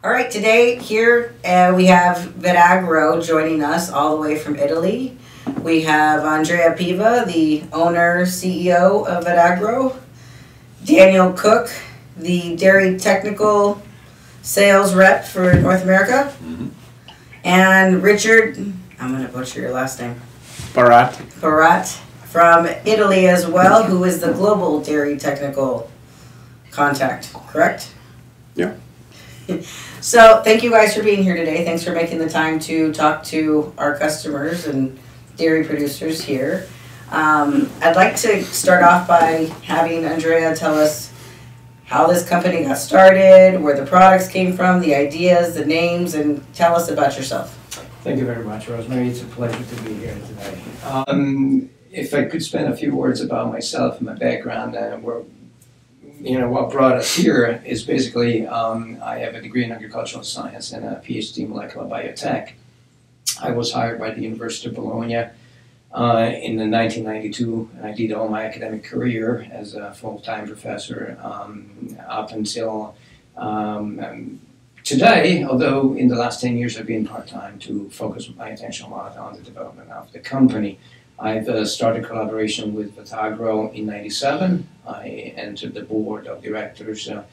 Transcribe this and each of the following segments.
All right, today here we have Vetagro joining us all the way from Italy. We have Andrea Piva, the owner, CEO of Vetagro. Daniel Cooke, the dairy technical sales rep for North America. And Richard, I'm going to butcher your last name. Parette from Italy as well, who is the global dairy technical contact, correct? Yeah. So thank you guys for being here today. Thanks for making the time to talk to our customers and dairy producers here. I'd like to start off by having Andrea tell us how this company got started, where the products came from, the ideas, the names, and tell us about yourself. Thank you very much, Rosemary. It's a pleasure to be here today. If I could spend a few words about myself and my background, what brought us here is basically I have a degree in agricultural science and a PhD in molecular biotech. I was hired by the University of Bologna in 1992, and I did all my academic career as a full-time professor up until today, although in the last 10 years I've been part-time to focus my attention a lot on the development of the company. I've started collaboration with Vetagro in '97. I entered the board of directors in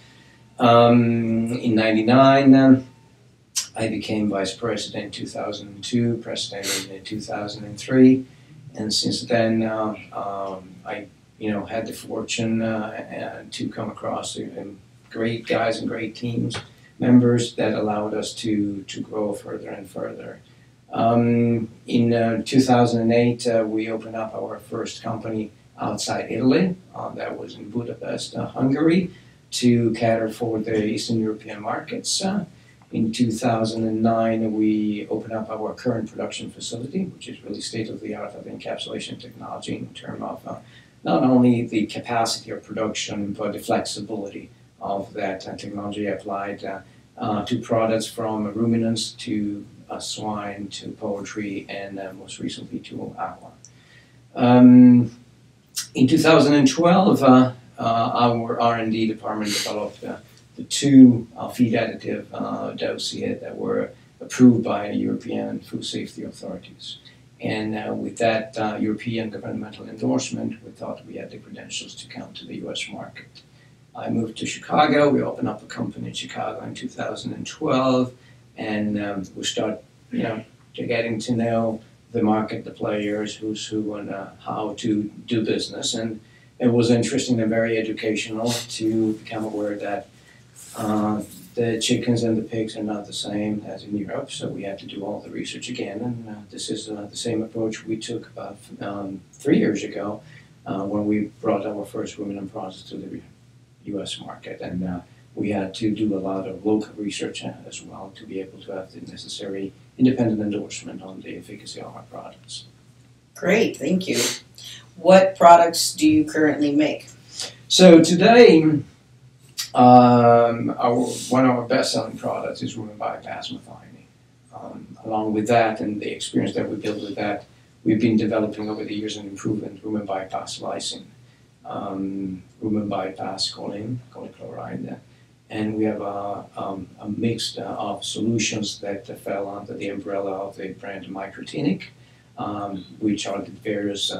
'99. I became vice president in 2002, president in 2003, and since then I had the fortune to come across great guys and great teams, members that allowed us to grow further and further. In 2008, we opened up our first company outside Italy. That was in Budapest, Hungary, to cater for the Eastern European markets. In 2009, we opened up our current production facility, which is really state-of-the-art of encapsulation technology in terms of not only the capacity of production, but the flexibility of that technology applied to products from ruminants to swine to poultry and most recently to aqua. In 2012, our R&D department developed the two feed additive dossiers that were approved by European food safety authorities. And with that European governmental endorsement, we thought we had the credentials to come to the US market. I moved to Chicago. We opened up a company in Chicago in 2012. And we start, getting to know the market, the players, who's who, and how to do business. And it was interesting and very educational to become aware that the chickens and the pigs are not the same as in Europe. So we had to do all the research again. And this is the same approach we took about 3 years ago when we brought our first ruminant products to the U.S. market. And we had to do a lot of local research as well to be able to have the necessary independent endorsement on the efficacy of our products. Great, thank you. What products do you currently make? So today, one of our best-selling products is rumen bypass methionine. Along with that and the experience that we built with that, we've been developing over the years and improving rumen bypass lysine, rumen bypass choline chloride. And we have a mix of solutions that fell under the umbrella of the brand Microtinic, which are the various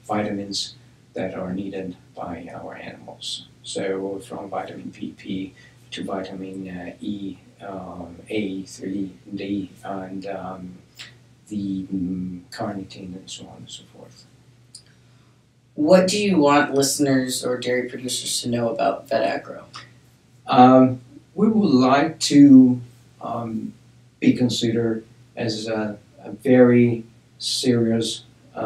vitamins that are needed by our animals. So from vitamin PP to vitamin E, A, 3, D, and the carnitine and so on and so forth. What do you want listeners or dairy producers to know about Vetagro? We would like to be considered as a very serious,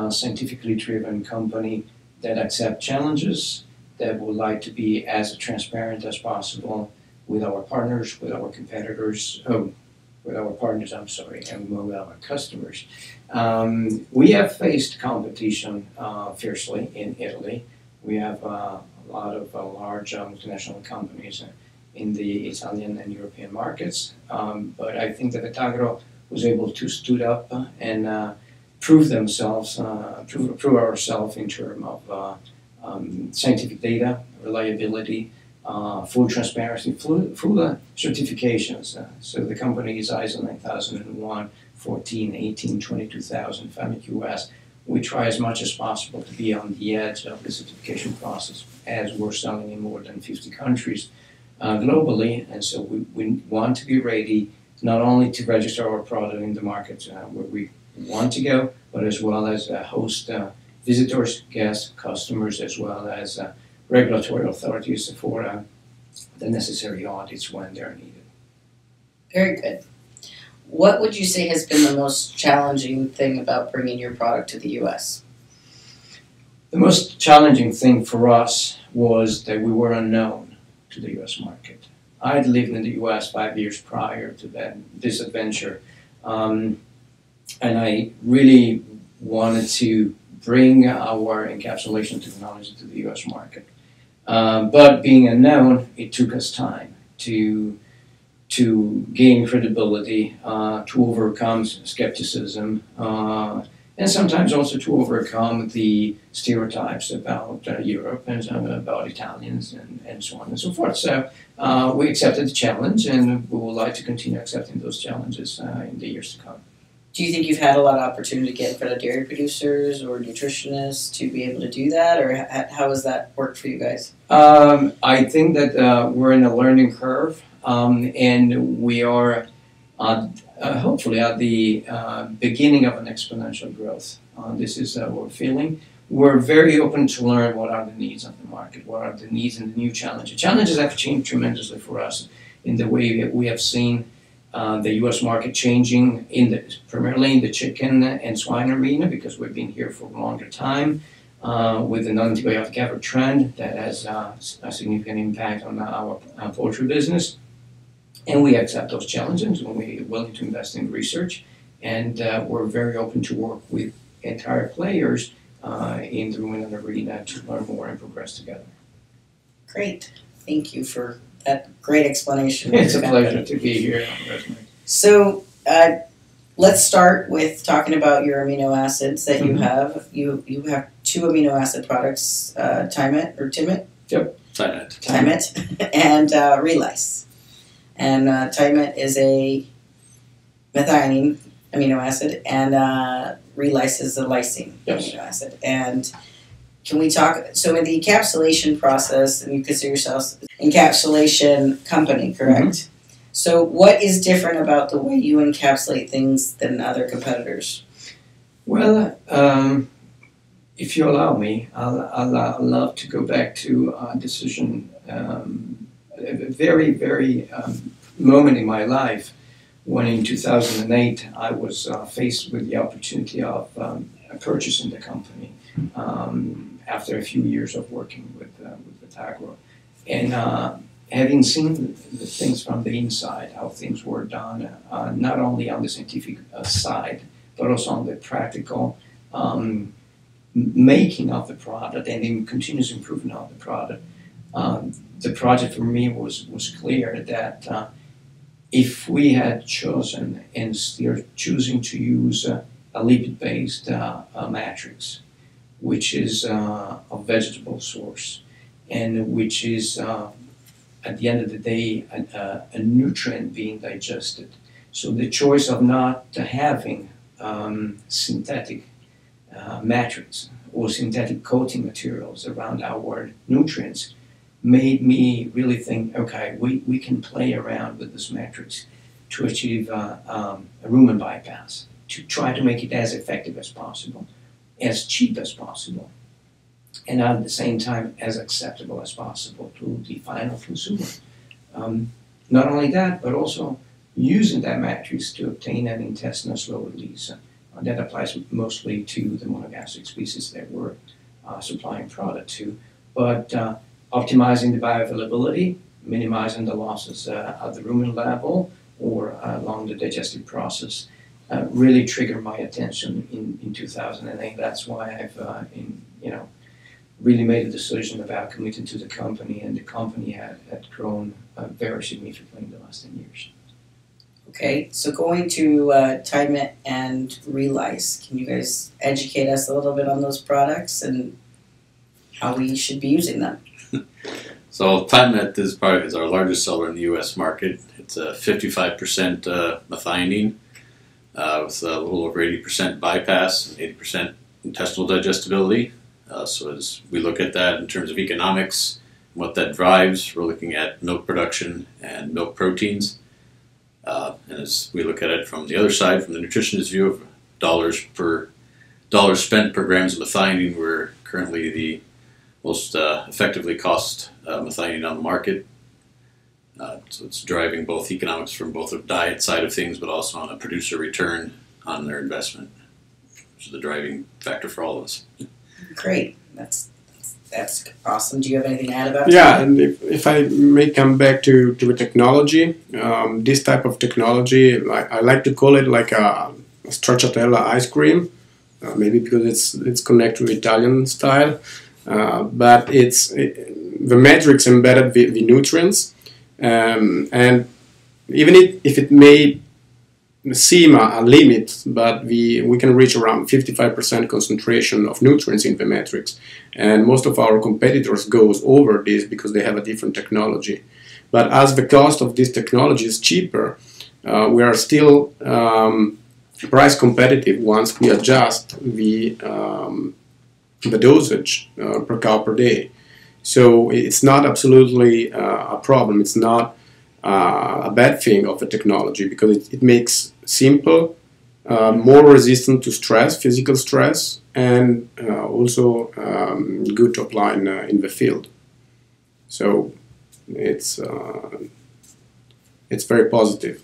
scientifically driven company that accepts challenges, that would like to be as transparent as possible with our partners, with our competitors, and with our customers. We have faced competition fiercely in Italy. We have a lot of large multinational companies in the Italian and European markets, but I think that Vetagro was able to stood up and prove ourselves in terms of scientific data, reliability, full transparency, full certifications. So the company is ISO 9001, 14, 18, 22,000, FAMIC US. We try as much as possible to be on the edge of the certification process, as we're selling in more than 50 countries globally. And so we want to be ready not only to register our product in the markets where we want to go, but as well as host visitors, guests, customers, as well as regulatory authorities for the necessary audits when they're needed. Very good. What would you say has been the most challenging thing about bringing your product to the U.S.? The most challenging thing for us was that we were unknown to the U.S. market. I'd lived in the U.S. 5 years prior to this adventure, and I really wanted to bring our encapsulation technology to the U.S. market. But being unknown, it took us time to gain credibility, to overcome skepticism, and sometimes also to overcome the stereotypes about Europe and about Italians and so on and so forth. So we accepted the challenge, and we would like to continue accepting those challenges in the years to come. Do you think you've had a lot of opportunity to get in front of dairy producers or nutritionists to be able to do that, or how has that worked for you guys? I think that we're in a learning curve, and we are hopefully at the beginning of an exponential growth. This is what we're feeling. We're very open to learn what are the needs of the market, what are the needs and the new challenges. Challenges have changed tremendously for us in the way that we have seen the U.S. market changing primarily in the chicken and swine arena, because we've been here for a longer time with an antibiotic effort trend that has a significant impact on our poultry business. And we accept those challenges when we're willing to invest in research, and we're very open to work with entire players in the ruminant arena to learn more and progress together. Great. Thank you for that great explanation. It's a pleasure to be here. So let's start with talking about your amino acids that you have. You have 2 amino acid products, Thymet or Timit? Yep. Thymet and Relice. And Thymet is a methionine amino acid, and Relice is a lysine amino acid. And can we talk, so in the encapsulation process, and you consider yourselves an encapsulation company, correct? So what is different about the way you encapsulate things than other competitors? Well, if you allow me, I'll love to go back to a decision, a very, very moment in my life when in 2008 I was faced with the opportunity of purchasing the company after a few years of working with Vetagro. And having seen the things from the inside, how things were done, not only on the scientific side, but also on the practical making of the product and in continuous improvement of the product. The project for me was clear that if we had chosen and still choosing to use a lipid-based matrix, which is a vegetable source, and which is at the end of the day a nutrient being digested. So the choice of not having synthetic matrix or synthetic coating materials around our nutrients made me really think, okay, we can play around with this matrix to achieve a rumen bypass, to try to make it as effective as possible, as cheap as possible, and at the same time as acceptable as possible to the final consumer. Not only that, but also using that matrix to obtain an intestinal slow release. That applies mostly to the monogastric species that we're supplying product to. But optimizing the bioavailability, minimizing the losses at the rumen level or along the digestive process really triggered my attention in 2008. That's why I've really made a decision about committing to the company, and the company had grown very significantly in the last 10 years. Okay, so going to Thymet and Relice, can you guys educate us a little bit on those products and how we should be using them? So TimeNet is our largest seller in the U.S. market. It's a 55% methionine with a little over 80% bypass and 80% intestinal digestibility. So as we look at that in terms of economics, what that drives, we're looking at milk production and milk proteins. And as we look at it from the other side, from the nutritionist view of dollars spent per grams of methionine, we're currently the most effectively cost methionine on the market. So it's driving both economics from both the diet side of things, but also on a producer return on their investment, which is the driving factor for all of us. Great. That's awesome. Do you have anything to add about that? Yeah, and if I may come back to the technology, this type of technology, I like to call it like a stracciatella ice cream, maybe because it's connected to Italian style, but the matrix embedded the nutrients, and even if it may seem a limit, but we can reach around 55% concentration of nutrients in the matrix, and most of our competitors goes over this because they have a different technology. But as the cost of this technology is cheaper, we are still price competitive once we adjust the dosage per cow per day. So it's not absolutely a problem. It's not a bad thing of the technology, because it makes simple, more resistant to stress, physical stress, and also good to apply in the field. So it's very positive.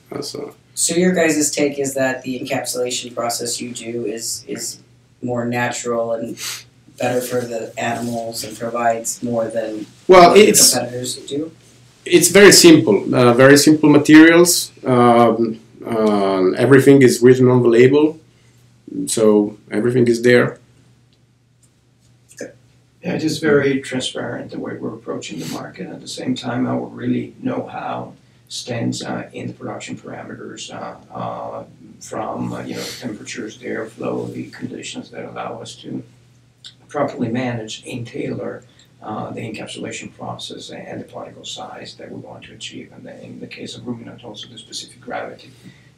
So your guys' take is that the encapsulation process you do is more natural and better for the animals and provides more than what the competitors do? It's very simple materials. Everything is written on the label, so everything is there. Yeah, it is very transparent the way we're approaching the market. At the same time, our really know-how stands in the production parameters, from temperatures, the airflow, the conditions that allow us to properly manage and tailor the encapsulation process and the particle size that we want to achieve, and then in the case of ruminant, also the specific gravity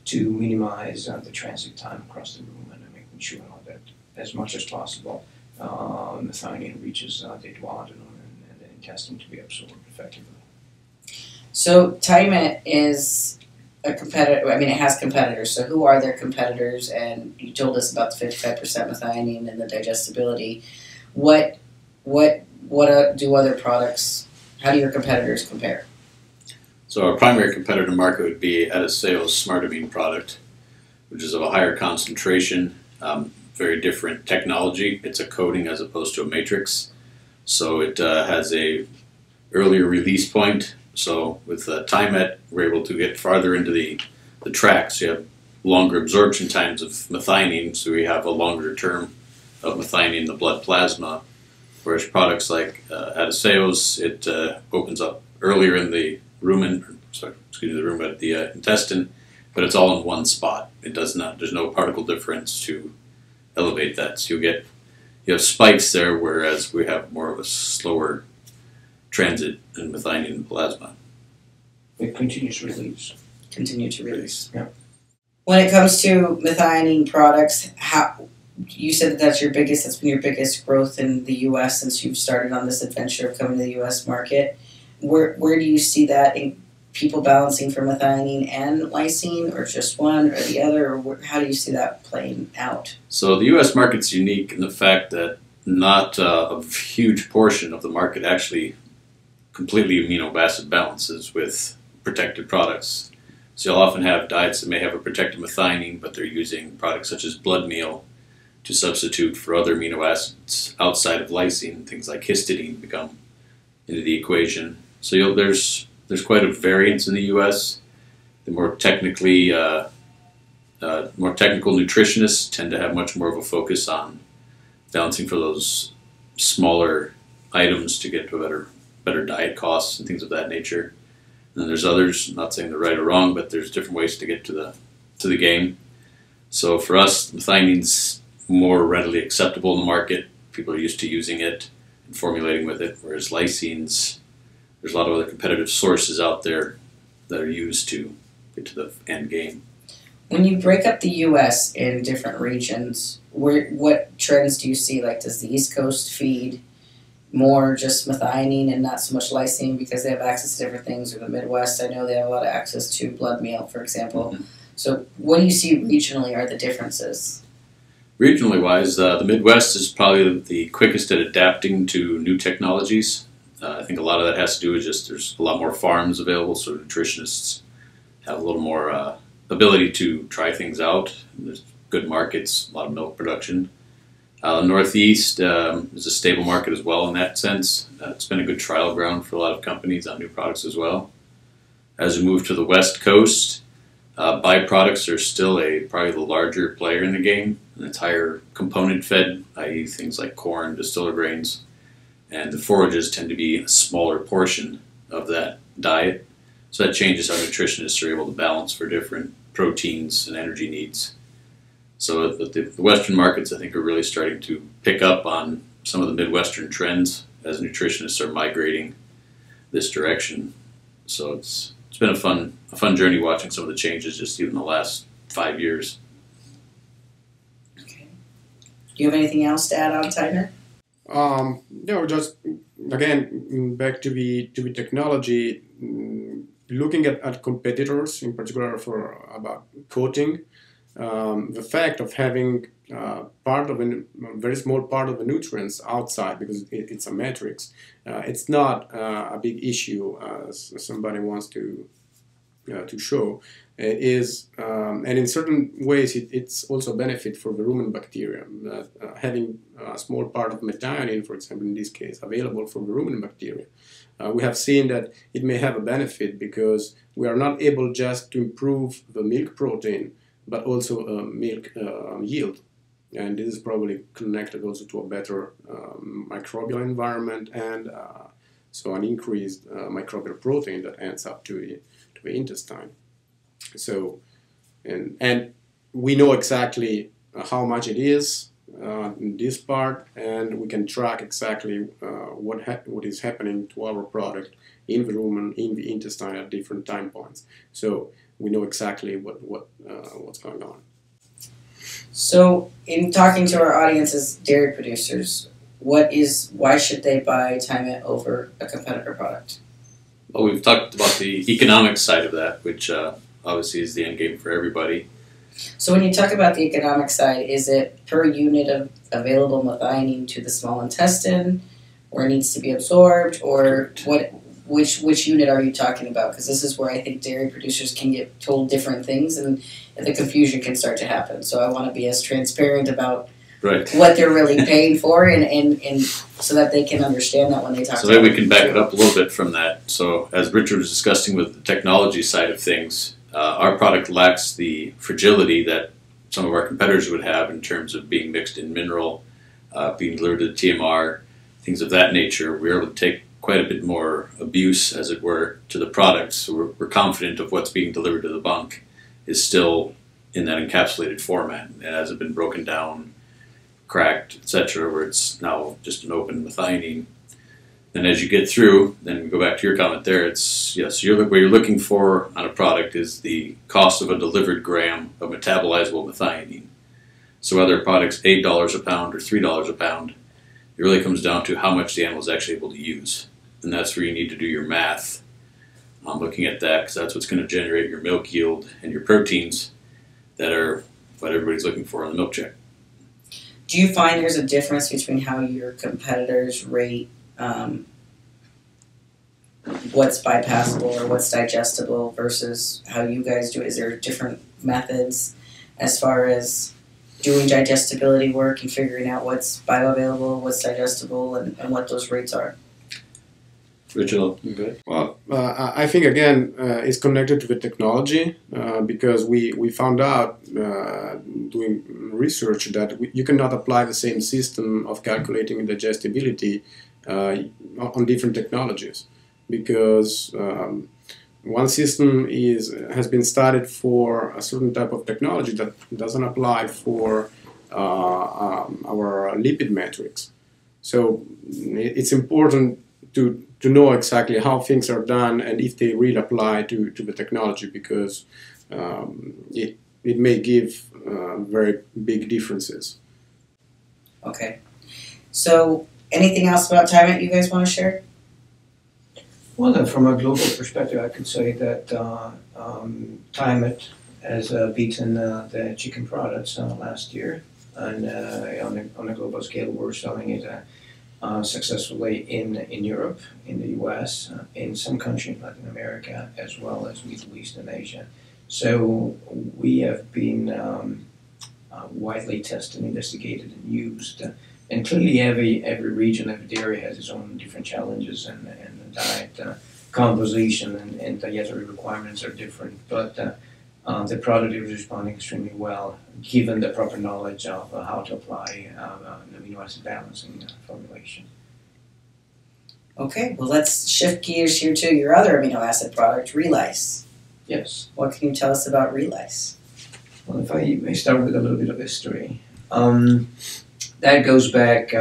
to minimize the transit time across the rumen and making sure that as much as possible methionine reaches the duodenum and the intestine to be absorbed effectively. So TimeNet is a competitor. I mean, it has competitors. So who are their competitors? And you told us about the 55% methionine and the digestibility. What do other products? How do your competitors compare? So our primary competitor market would be Adaseo's SmartAmine product, which is of a higher concentration, very different technology. It's a coating as opposed to a matrix, so it has a earlier release point. So with TimeNet, we're able to get farther into the tracks. You have longer absorption times of methionine, so we have a longer term of methionine in the blood plasma. Whereas products like Adaseo's, it opens up earlier in the the intestine, but it's all in one spot. It does not. There's no particle difference to elevate that. So you have spikes there, whereas we have more of a slower transit in methionine in the plasma. It continues to release. Continue to release. Yeah. When it comes to methionine products, you said that's been your biggest growth in the U.S. since you've started on this adventure of coming to the U.S. market. Where do you see that in people balancing for methionine and lysine, or just one or the other, or how do you see that playing out? So the U.S. market's unique in the fact that not a huge portion of the market actually completely amino acid balances with protected products. So you'll often have diets that may have a protected methionine, but they're using products such as blood meal to substitute for other amino acids outside of lysine. Things like histidine become into the equation. So there's quite a variance in the U.S. The more technical nutritionists tend to have much more of a focus on balancing for those smaller items to get to a better diet costs and things of that nature. And then there's others, I'm not saying they're right or wrong, but there's different ways to get to the game. So for us, methionine's more readily acceptable in the market. People are used to using it and formulating with it, whereas lysine's, there's a lot of other competitive sources out there that are used to get to the end game. When you break up the U.S. in different regions, what trends do you see? Like, does the East Coast feed more just methionine and not so much lysine because they have access to different things, or the Midwest, I know they have a lot of access to blood meal, for example. Mm-hmm. So what do you see regionally are the differences? Regionally wise, the Midwest is probably the quickest at adapting to new technologies. I think a lot of that has to do with just there's a lot more farms available, so nutritionists have a little more ability to try things out. There's good markets, a lot of milk production. The Northeast is a stable market as well in that sense. It's been a good trial ground for a lot of companies on new products as well. As we move to the West Coast, byproducts are still probably the larger player in the game, and it's higher component fed, i.e. things like corn, distiller grains, and the forages tend to be a smaller portion of that diet. So that changes how nutritionists are able to balance for different proteins and energy needs. So the Western markets, I think, are really starting to pick up on some of the Midwestern trends as nutritionists are migrating this direction. So it's been a fun journey watching some of the changes just even the last 5 years. Okay. Do you have anything else to add on, Tyler? No, just again back to the technology. Looking at competitors, in particular about coating, the fact of having part of a very small part of the nutrients outside because it's a matrix, it's not a big issue as somebody wants to show. And in certain ways it's also a benefit for the rumen bacteria. Having a small part of methionine, for example, in this case, available for the rumen bacteria. We have seen that it may have a benefit because we are not able just to improve the milk protein, but also milk yield. And this is probably connected also to a better microbial environment and so an increased microbial protein that ends up to the intestine. So, and we know exactly how much it is in this part, and we can track exactly what is happening to our product in the rumen, in the intestine at different time points. So we know exactly what's going on. So, in talking to our audience as dairy producers, why should they buy Time-It over a competitor product? Well, we've talked about the economic side of that, which obviously is the end game for everybody. So when you talk about the economic side, is it per unit of available methionine to the small intestine, where it needs to be absorbed, or which unit are you talking about? Because this is where I think dairy producers can get told different things, and the confusion can start to happen. So I want to be as transparent about what they're really paying for, and so that they can understand that when they talk. So maybe we can back it up a little bit from that. So as Richard was discussing with the technology side of things, our product lacks the fragility that some of our competitors would have in terms of being mixed in mineral, being delivered to the TMR, things of that nature. We're able to take quite a bit more abuse, as it were, to the products. So we're confident of what's being delivered to the bunk is still in that encapsulated format. It hasn't been broken down, cracked, etc., where it's now just an open methionine. And as you get through, then we go back to your comment there, it's, yes, what you're looking for on a product is the cost of a delivered gram of metabolizable methionine. So whether a product's $8 a pound or $3 a pound, it really comes down to how much the animal is actually able to use. And that's where you need to do your math on looking at that, because that's what's going to generate your milk yield and your proteins that are what everybody's looking for on the milk check. Do you find there's a difference between how your competitors rate what's bypassable or what's digestible versus how you guys do it? Is there different methods as far as doing digestibility work and figuring out what's bioavailable, what's digestible, and what those rates are? Richard, you good? Well, I think again it's connected to the technology because we found out doing research that you cannot apply the same system of calculating digestibility on different technologies, because one system has been studied for a certain type of technology that doesn't apply for our lipid matrix. So it's important to know exactly how things are done and if they really apply to the technology, because it may give very big differences. Okay. So, anything else about TimeIt you guys want to share? Well, from a global perspective, I could say that TimeIt has beaten the chicken products last year, and on a global scale, we're selling it successfully in Europe, in the U.S., in some countries in Latin America, as well as Middle East and Asia. So we have been widely tested, investigated, and used. And clearly, every region, every dairy has its own different challenges, and the diet composition and dietary requirements are different. But the product is responding extremely well, given the proper knowledge of how to apply an amino acid balancing formulation. Okay, well, let's shift gears here to your other amino acid product, Relice. Yes. What can you tell us about Relice? Well, if I may start with a little bit of history. That goes back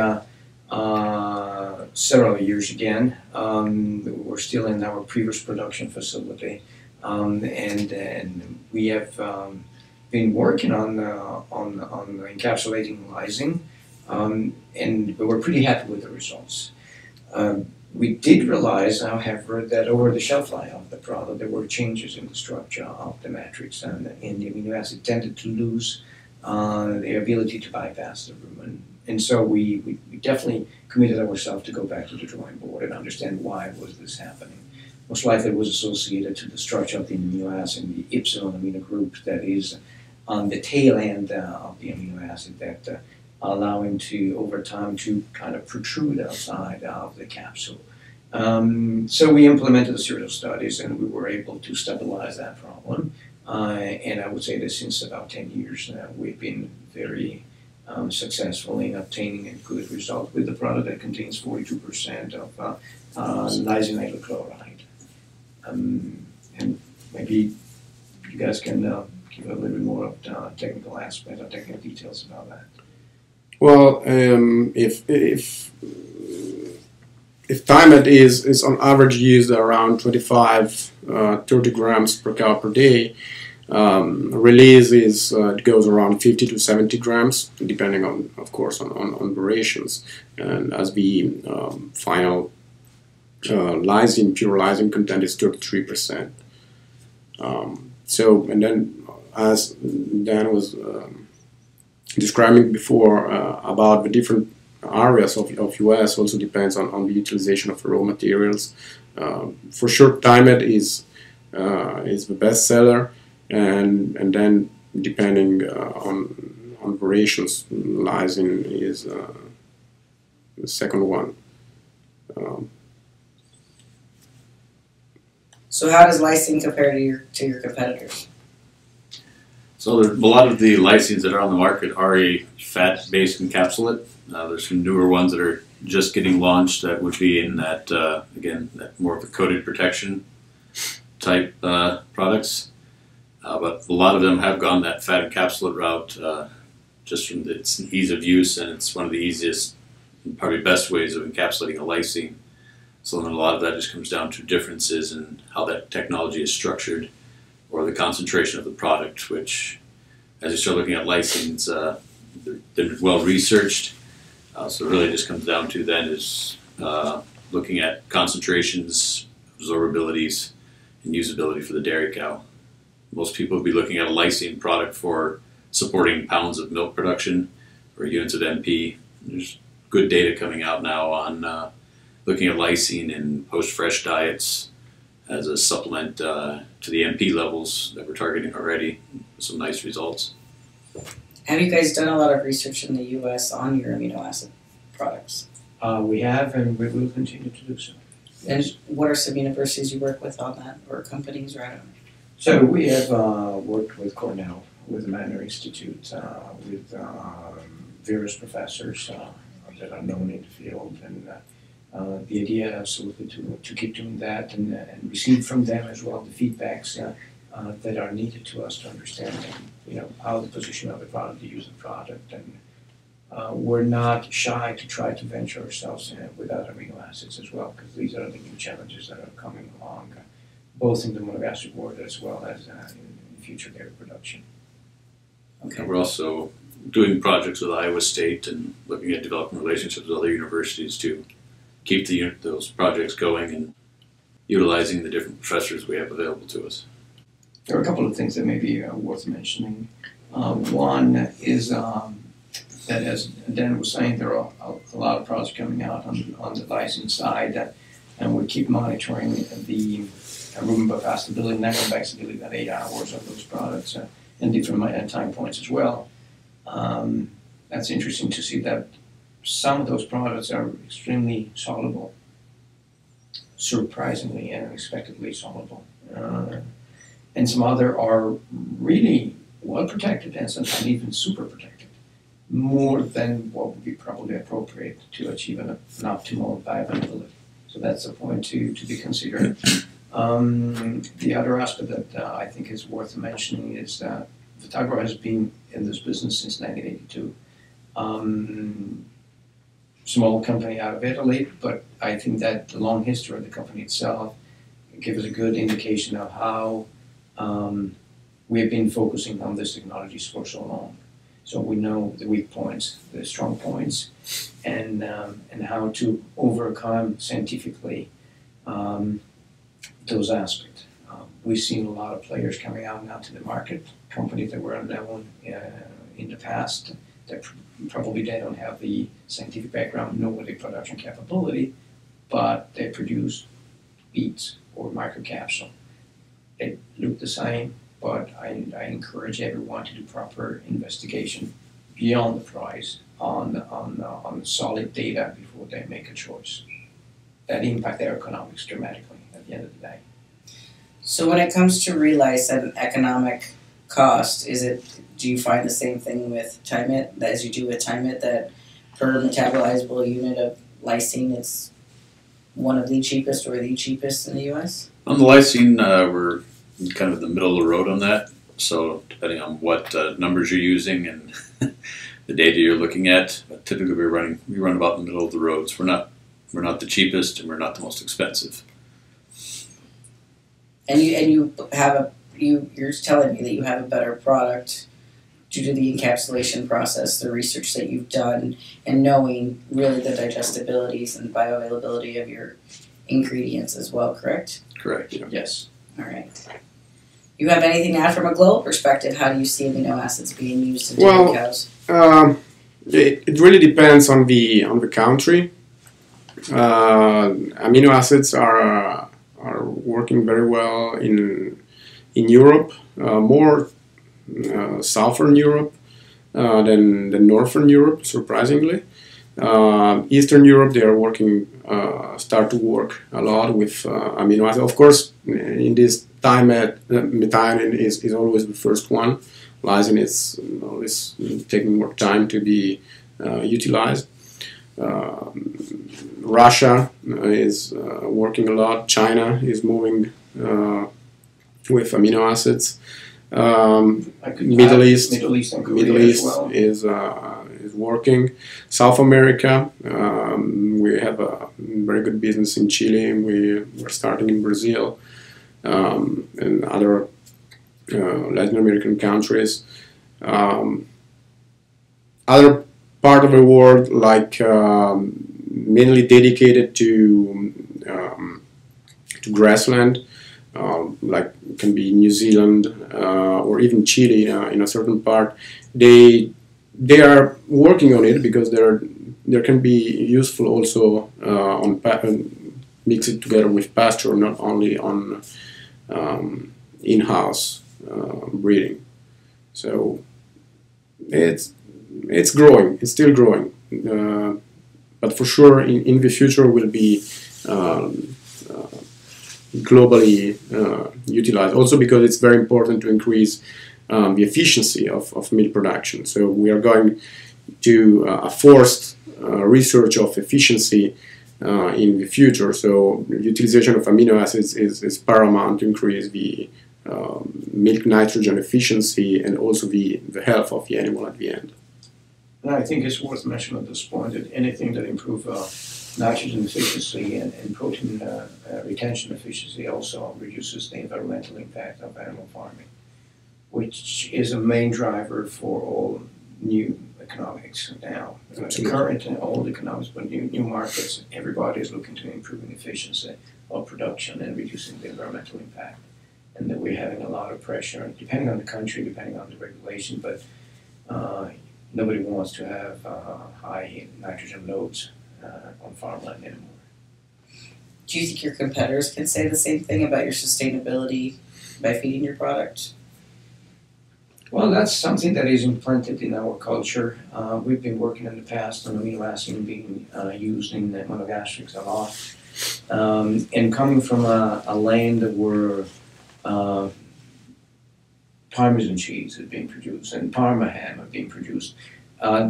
several years again. We're still in our previous production facility, and we have been working on encapsulating lysine, and we're pretty happy with the results. We did realize, however, that over the shelf life of the product, there were changes in the structure of the matrix, and the amino acid tended to lose the ability to bypass the rumen. And so we definitely committed ourselves to go back to the drawing board and understand why was this happening. Most likely it was associated to the structure of the amino acid, the epsilon amino group that is on the tail end of the amino acid that allowing to, over time, to kind of protrude outside of the capsule. So we implemented a series of studies, and we were able to stabilize that problem. And I would say that since about 10 years now, we've been very successful in obtaining a good result with the product that contains 42% of lysinated chloride. And maybe you guys can give a little bit more of technical aspect or technical details about that. Well, if TimeIt is on average used around 25-30 grams per cow per day, release it goes around 50 to 70 grams, depending on, of course, on variations. And as the final lysine, pure lysine content is 33%. So, and then as Dan was describing before about the different areas of US, also depends on the utilization of raw materials. For sure, TimeIt is the best seller, and then depending on variations, lysine is the second one. So how does lysine compare to your competitors? So a lot of the lysines that are on the market are a fat-based encapsulate. There's some newer ones that are just getting launched that would be in that, again, that more of a coated protection type products. But a lot of them have gone that fat encapsulate route just from its ease of use, and it's one of the easiest and probably best ways of encapsulating a lysine. So then a lot of that just comes down to differences in how that technology is structured, or the concentration of the product, which, as you start looking at lysines, they're well researched. So it really just comes down to then is looking at concentrations, absorbabilities, and usability for the dairy cow. Most people would be looking at a lysine product for supporting pounds of milk production or units of MP. There's good data coming out now on looking at lysine in post-fresh diets as a supplement to the MP levels that we're targeting already. Some nice results. Have you guys done a lot of research in the U.S. on your amino acid products? We have, and we will continue to do so. And what are some universities you work with on that, or companies, or I don't know? So we have worked with Cornell, with the Manor Institute, with various professors that are known in the field, and the idea absolutely to keep doing that and receive from them as well the feedbacks that are needed to us to understand, how the position of the product, the use of the product, and we're not shy to try to venture ourselves with other amino acids as well, because these are the new challenges that are coming along, both in the monogastric world as well as in future dairy production. Okay. And we're also doing projects with Iowa State and looking at developing relationships with other universities to keep those projects going and utilizing the different professors we have available to us. There are a couple of things that may be worth mentioning. One is that, as Dan was saying, there are a lot of projects coming out on the lysine side, and we keep monitoring the rumen bypassability, non-bypassability at 8 hours of those products and different time points as well. That's interesting to see that some of those products are extremely soluble, surprisingly and unexpectedly soluble. And some other are really well protected and sometimes even super protected, more than what would be probably appropriate to achieve an optimal bioavailability. So that's a point to be considered. The other aspect that I think is worth mentioning is that Vetagro has been in this business since 1982. Small company out of Italy, but I think that the long history of the company itself gives us a good indication of how we have been focusing on this technologies for so long. So we know the weak points, the strong points, and how to overcome scientifically those aspects. We've seen a lot of players coming out now to the market, companies that were unknown in the past, that probably they don't have the scientific background, nor the production capability, but they produce beads or microcapsule. They look the same, but I encourage everyone to do proper investigation beyond the price on solid data before they make a choice. That impact their economics dramatically at the end of the day. So when it comes to realize an economic cost, do you find the same thing with Timit as you do with Timit, that per metabolizable unit of lysine it's one of the cheapest or the cheapest in the US? On the lysine, we're kind of the middle of the road on that. So depending on what numbers you're using and the data you're looking at, typically we run about in the middle of the roads. We're not the cheapest and we're not the most expensive. And you're telling me that you have a better product due to the encapsulation process, the research that you've done, and knowing really the digestibilities and bioavailability of your ingredients as well, correct? Correct. Yeah. Yes. All right. You have anything to add from a global perspective? How do you see amino acids being used in dairy cows? It really depends on the country. Amino acids are working very well in Europe, more southern Europe than northern Europe, surprisingly. Eastern Europe, they are start to work a lot with amino acids. Of course, in this time, methionine is always the first one. Lysine is taking more time to be utilized. Russia is working a lot. China is moving with amino acids. Middle East is working. South America, we have a very good business in Chile. We're starting in Brazil and other Latin American countries. Other part of the world, like mainly dedicated to grassland, like can be New Zealand or even Chile in a certain part. They are working on it because there can be useful also mix it together with pasture, not only on in-house breeding. So it's growing. It's still growing, but for sure in the future will be globally utilized. Also because it's very important to increase the efficiency of milk production. So we are going to a forced research of efficiency in the future. So utilization of amino acids is paramount to increase the milk nitrogen efficiency and also the health of the animal at the end. And I think it's worth mentioning at this point that anything that improves nitrogen efficiency and protein retention efficiency also reduces the environmental impact of animal farming, which is a main driver for all new economics now. Current and old economics, but new markets, everybody is looking to improving efficiency of production and reducing the environmental impact. And that we're having a lot of pressure, depending on the country, depending on the regulation, but nobody wants to have high nitrogen loads on farmland anymore. Do you think your competitors can say the same thing about your sustainability by feeding your product? Well, that's something that is implanted in our culture. We've been working in the past on amino acid being used in the monogastrics a lot. And coming from a land where Parmesan cheese is being produced and Parma ham are being produced,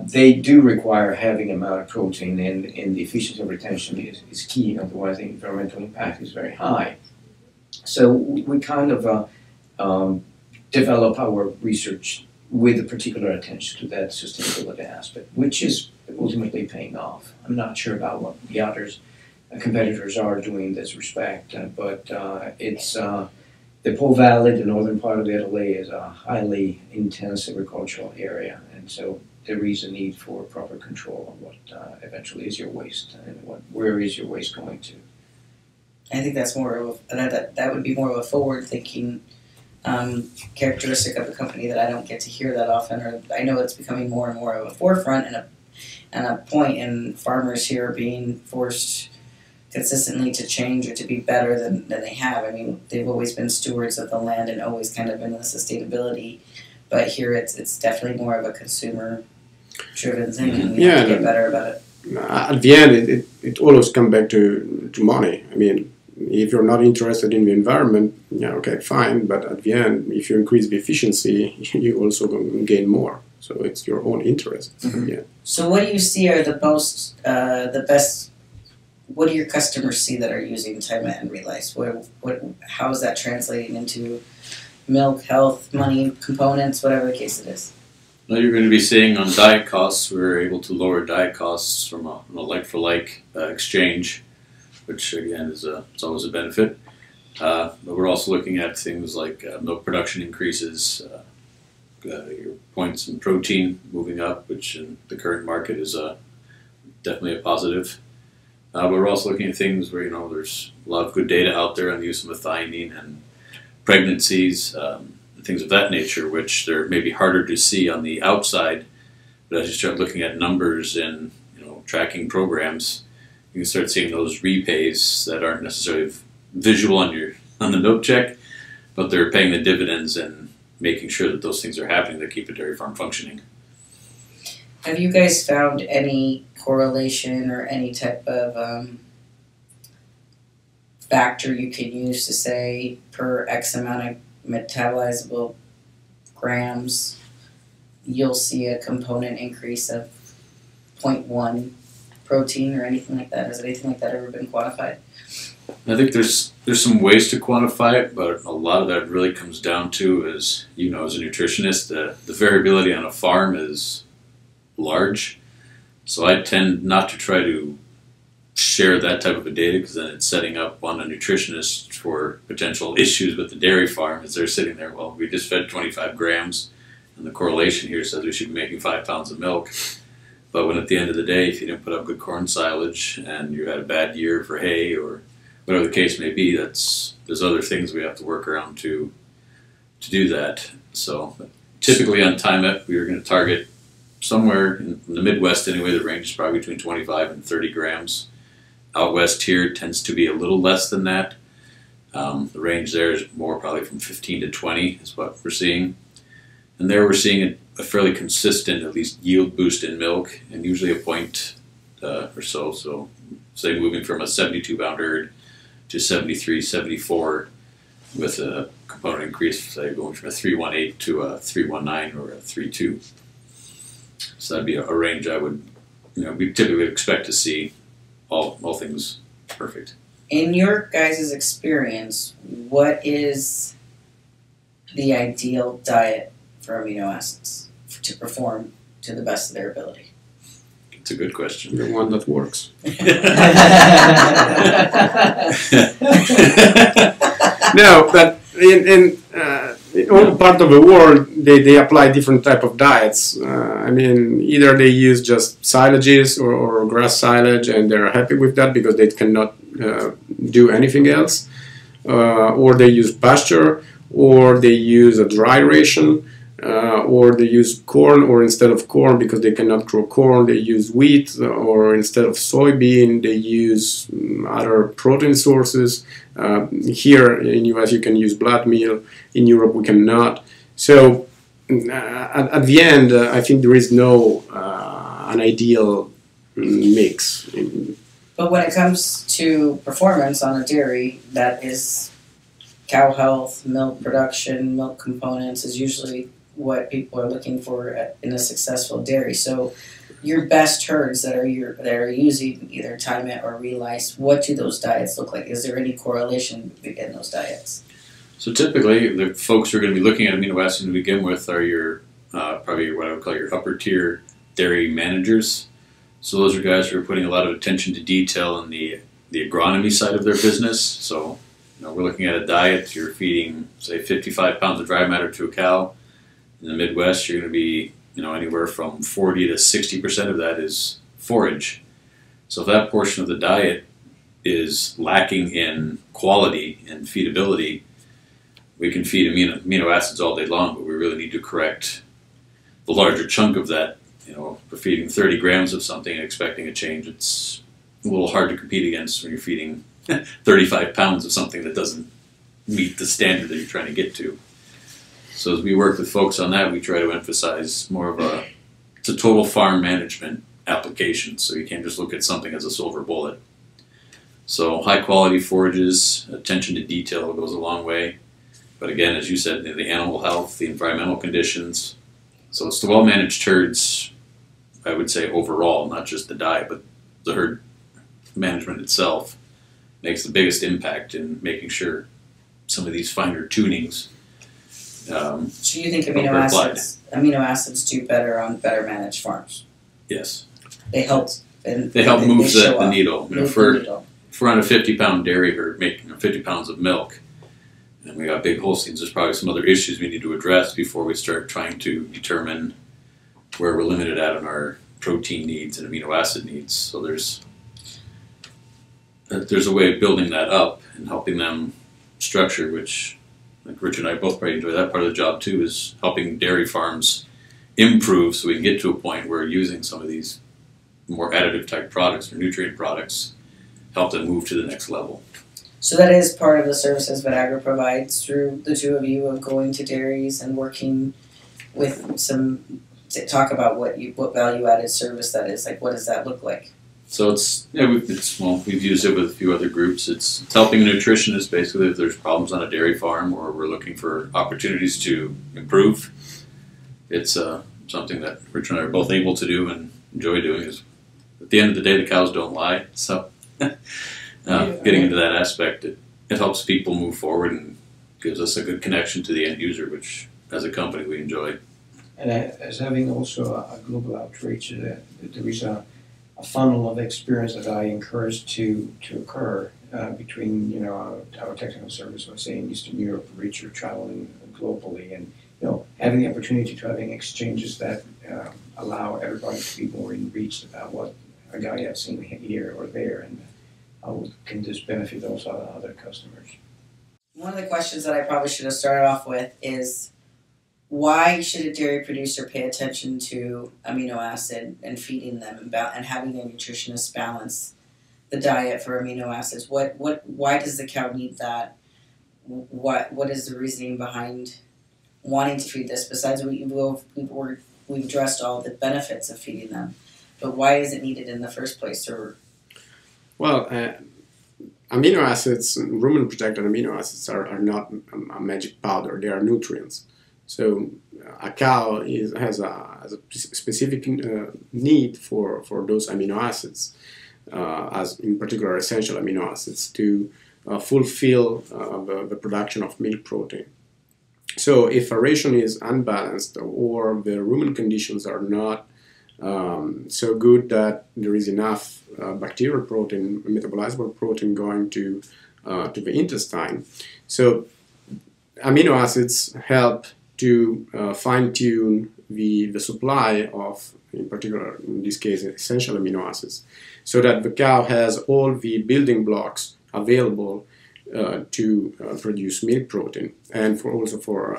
they do require a heavy amount of protein, and the efficiency of retention is key, otherwise the environmental impact is very high. So we kind of develop our research with a particular attention to that sustainability aspect, which is ultimately paying off. I'm not sure about what the others competitors are doing in this respect, but it's the Po Valley, the northern part of Italy, is a highly intense agricultural area, and so there is a need for proper control of what eventually is your waste and where is your waste going to. I think that's more of that would be more of a forward-thinking characteristic of the company that I don't get to hear that often, or I know it's becoming more and more of a forefront and a point in farmers here being forced consistently to change or to be better than they have. I mean, they've always been stewards of the land and always kind of been the sustainability, but here it's definitely more of a consumer-driven thing, and we have to get better about it. At the end, it always comes back to money. I mean, if you're not interested in the environment, yeah, okay, fine, but at the end, if you increase the efficiency, you also gain more. So it's your own interest. Mm-hmm. Yeah. So what do you see are the best? What do your customers see that are using Tymet and Relice? How is that translating into milk, health, money, components, whatever the case it is? Well, you're going to be seeing on diet costs, we're able to lower diet costs from a like-for-like exchange, which again is it's always a benefit. But we're also looking at things like milk production increases, your points in protein moving up, which in the current market is definitely a positive. But we're also looking at things where, there's a lot of good data out there on the use of methionine and pregnancies, things of that nature, which they're maybe harder to see on the outside. But as you start looking at numbers and tracking programs, you can start seeing those repays that aren't necessarily visual on the milk check, but they're paying the dividends and making sure that those things are happening that keep a dairy farm functioning. Have you guys found any correlation or any type of factor you can use to say per X amount of metabolizable grams, you'll see a component increase of 0.1 protein or anything like that? Has anything like that ever been quantified? I think there's some ways to quantify it, but a lot of that really comes down to, as you know, as a nutritionist, the variability on a farm is large. So I tend not to try to share that type of a data, because then it's setting up on a nutritionist for potential issues with the dairy farm as they're sitting there. Well, we just fed 25 grams, and the correlation here says we should be making 5 pounds of milk. But when at the end of the day, if you didn't put up good corn silage and you had a bad year for hay or whatever the case may be, there's other things we have to work around to do that. So typically on Tymet, we are going to target somewhere in the Midwest anyway. The range is probably between 25 and 30 grams. Out west here tends to be a little less than that. The range there is more probably from 15 to 20 is what we're seeing. And there we're seeing a fairly consistent, at least, yield boost in milk, and usually a point or so. So say moving from a 72-pound herd to 73, 74 with a component increase, say going from a 318 to a 319 or a 32. So that'd be a range I would, we typically expect to see all things perfect. In your guys' experience, what is the ideal diet for amino acids to perform to the best of their ability? It's a good question. The one that works. No, but in all part of the world, they apply different type of diets. I mean, either they use just silages or grass silage, and they're happy with that because they cannot do anything else. Or they use pasture, or they use a dry ration, or they use corn, or instead of corn, because they cannot grow corn, they use wheat, or instead of soybean, they use other protein sources. Here in US you can use blood meal, in Europe we cannot. So at the end, I think there is no an ideal mix. But when it comes to performance on a dairy, that is cow health, milk production, milk components is usually what people are looking for in a successful dairy. So your best herds that are using either Time-It or Relice, what do those diets look like? Is there any correlation in those diets? So typically, the folks who are going to be looking at amino acids to begin with are your probably what I would call your upper tier dairy managers. So those are guys who are putting a lot of attention to detail in the agronomy side of their business. So we're looking at a diet. You're feeding, say, 55 pounds of dry matter to a cow. In the Midwest, you're going to be anywhere from 40 to 60% of that is forage. So if that portion of the diet is lacking in quality and feedability, we can feed amino acids all day long, but we really need to correct the larger chunk of that. For feeding 30 grams of something and expecting a change, it's a little hard to compete against when you're feeding 35 pounds of something that doesn't meet the standard that you're trying to get to. So as we work with folks on that, we try to emphasize more of it's a total farm management application, so you can't just look at something as a silver bullet. So high quality forages, attention to detail goes a long way. But again, as you said, the animal health, the environmental conditions. So it's the well-managed herds, I would say overall, not just the diet, but the herd management itself makes the biggest impact in making sure some of these finer tunings. So you think amino acids do better on better managed farms? Yes. They help. They help move the needle. If we're on a 50-pound dairy herd making 50 pounds of milk, and we got big Holsteins, there's probably some other issues we need to address before we start trying to determine where we're limited at on our protein needs and amino acid needs. So there's a way of building that up and helping them structure, which, like Richard and I both probably enjoy that part of the job too, is helping dairy farms improve so we can get to a point where using some of these more additive type products or nutrient products help them move to the next level. So that is part of the services Vetagro provides through the two of you of going to dairies and working with some, to talk about what value added service that is. Like, what does that look like? So we've used it with a few other groups. It's helping a nutritionist basically if there's problems on a dairy farm or we're looking for opportunities to improve. It's something that Rich and I are both able to do and enjoy doing. Is at the end of the day, the cows don't lie. So getting into that aspect, it helps people move forward and gives us a good connection to the end user, which as a company we enjoy. And as having also a global outreach, there is a funnel of experience that I encourage to occur between our technical service, let's say in Eastern Europe, Richard traveling globally, and having the opportunity to having exchanges that allow everybody to be more enriched about what a guy has seen here or there, and how can this benefit also other customers. One of the questions that I probably should have started off with is, why should a dairy producer pay attention to amino acid and feeding them and having their nutritionists balance the diet for amino acids? Why does the cow need that? What is the reasoning behind wanting to feed this? Besides, we've addressed all the benefits of feeding them, but why is it needed in the first place? Well, amino acids, rumen protected amino acids are not a magic powder. They are nutrients. So a cow has a specific need for those amino acids, as in particular essential amino acids, to fulfill the production of milk protein. So if a ration is unbalanced or the rumen conditions are not so good that there is enough bacterial protein, metabolizable protein going to the intestine. So amino acids help to fine-tune the supply of, in particular, in this case, essential amino acids, so that the cow has all the building blocks available to produce milk protein, and also for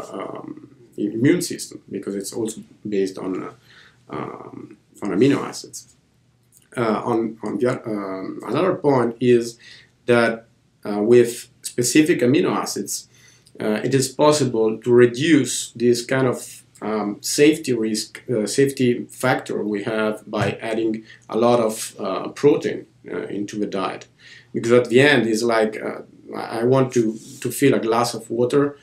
immune system, because it's also based on amino acids. Another point is that with specific amino acids, it is possible to reduce this kind of safety risk, safety factor we have by adding a lot of protein into the diet. Because at the end, it's like I want to fill a glass of water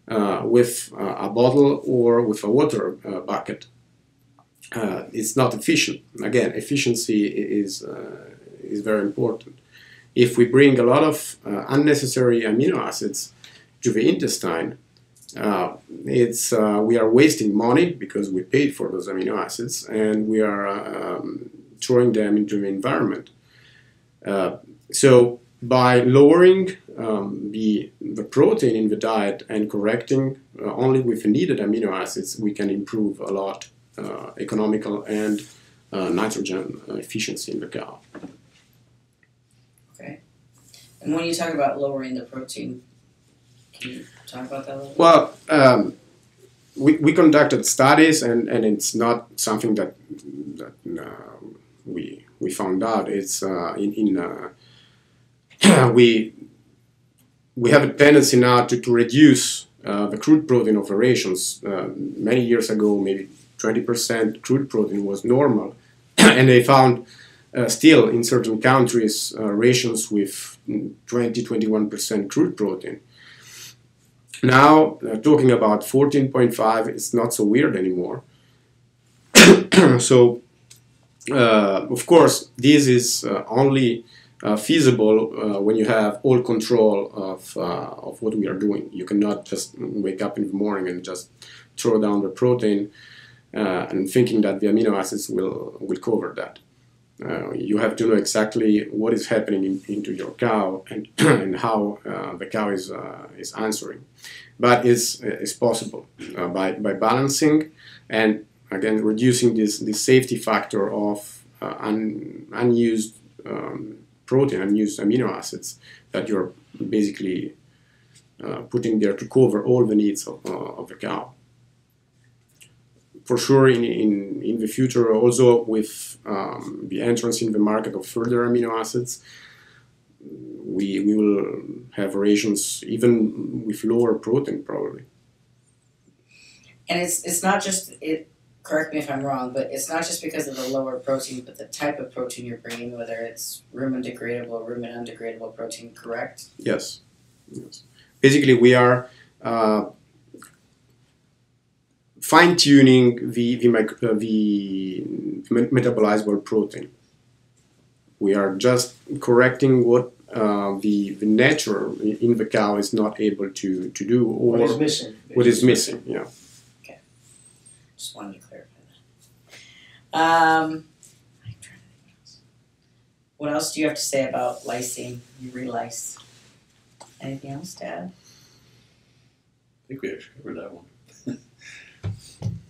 with a bottle or with a water bucket. It's not efficient. Again, efficiency is very important. If we bring a lot of unnecessary amino acids to the intestine, we are wasting money because we paid for those amino acids, and we are throwing them into the environment. So by lowering the protein in the diet and correcting only with the needed amino acids, we can improve a lot economical and nitrogen efficiency in the cow. Okay. And when you talk about lowering the protein, can you talk about that a little bit? Well, we conducted studies, and it's not something that we found out. It's we have a tendency now to reduce the crude protein of the rations. Many years ago, maybe 20% crude protein was normal, and they found still in certain countries rations with 20-21% crude protein. Now, talking about 14.5, it's not so weird anymore. So, of course, this is only feasible when you have all control of what we are doing. You cannot just wake up in the morning and just throw down the protein and thinking that the amino acids will cover that. You have to know exactly what is happening into your cow and, and how the cow is answering. But it's possible by balancing and, again, reducing this safety factor of unused protein, unused amino acids that you're basically putting there to cover all the needs of the cow. For sure, in the future, also with the entrance in the market of further amino acids, we will have rations even with lower protein, probably. And it's not just it. Correct me if I'm wrong, but it's not just because of the lower protein, but the type of protein you're bringing, whether it's rumen degradable or rumen undegradable protein. Correct? Yes. Yes. Basically, we are fine-tuning the metabolizable protein. We are just correcting what the nature in the cow is not able to do, or what is missing. What is missing, yeah. Okay. Just wanted to clarify that. What else do you have to say about lysine? You relice. Anything else to add? I think we actually covered that one.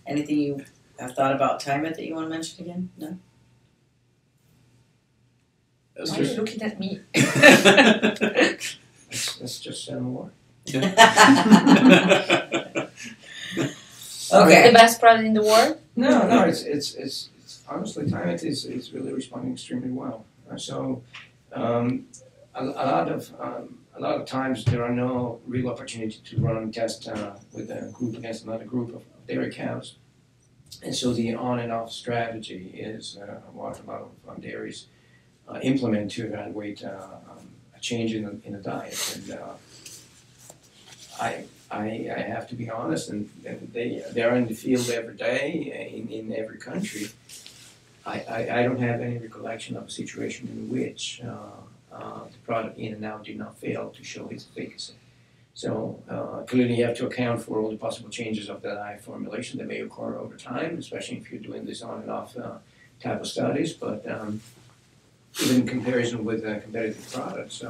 Anything you have thought about Timeth that you want to mention again? No? That's Why are you looking at me? Let's just sell more. Okay. The best product in the world? No, it's honestly, Timeth is really responding extremely well. So a lot of times there are no real opportunity to run tests with a group against another group of dairy cows, and so the on and off strategy is what a lot of dairies implement to evaluate a change in the diet. And I have to be honest, and they are in the field every day in every country. I don't have any recollection of a situation in which the product in and out did not fail to show its efficacy. So clearly you have to account for all the possible changes of the dye formulation that may occur over time, especially if you're doing this on and off type of studies. But even in comparison with competitive products,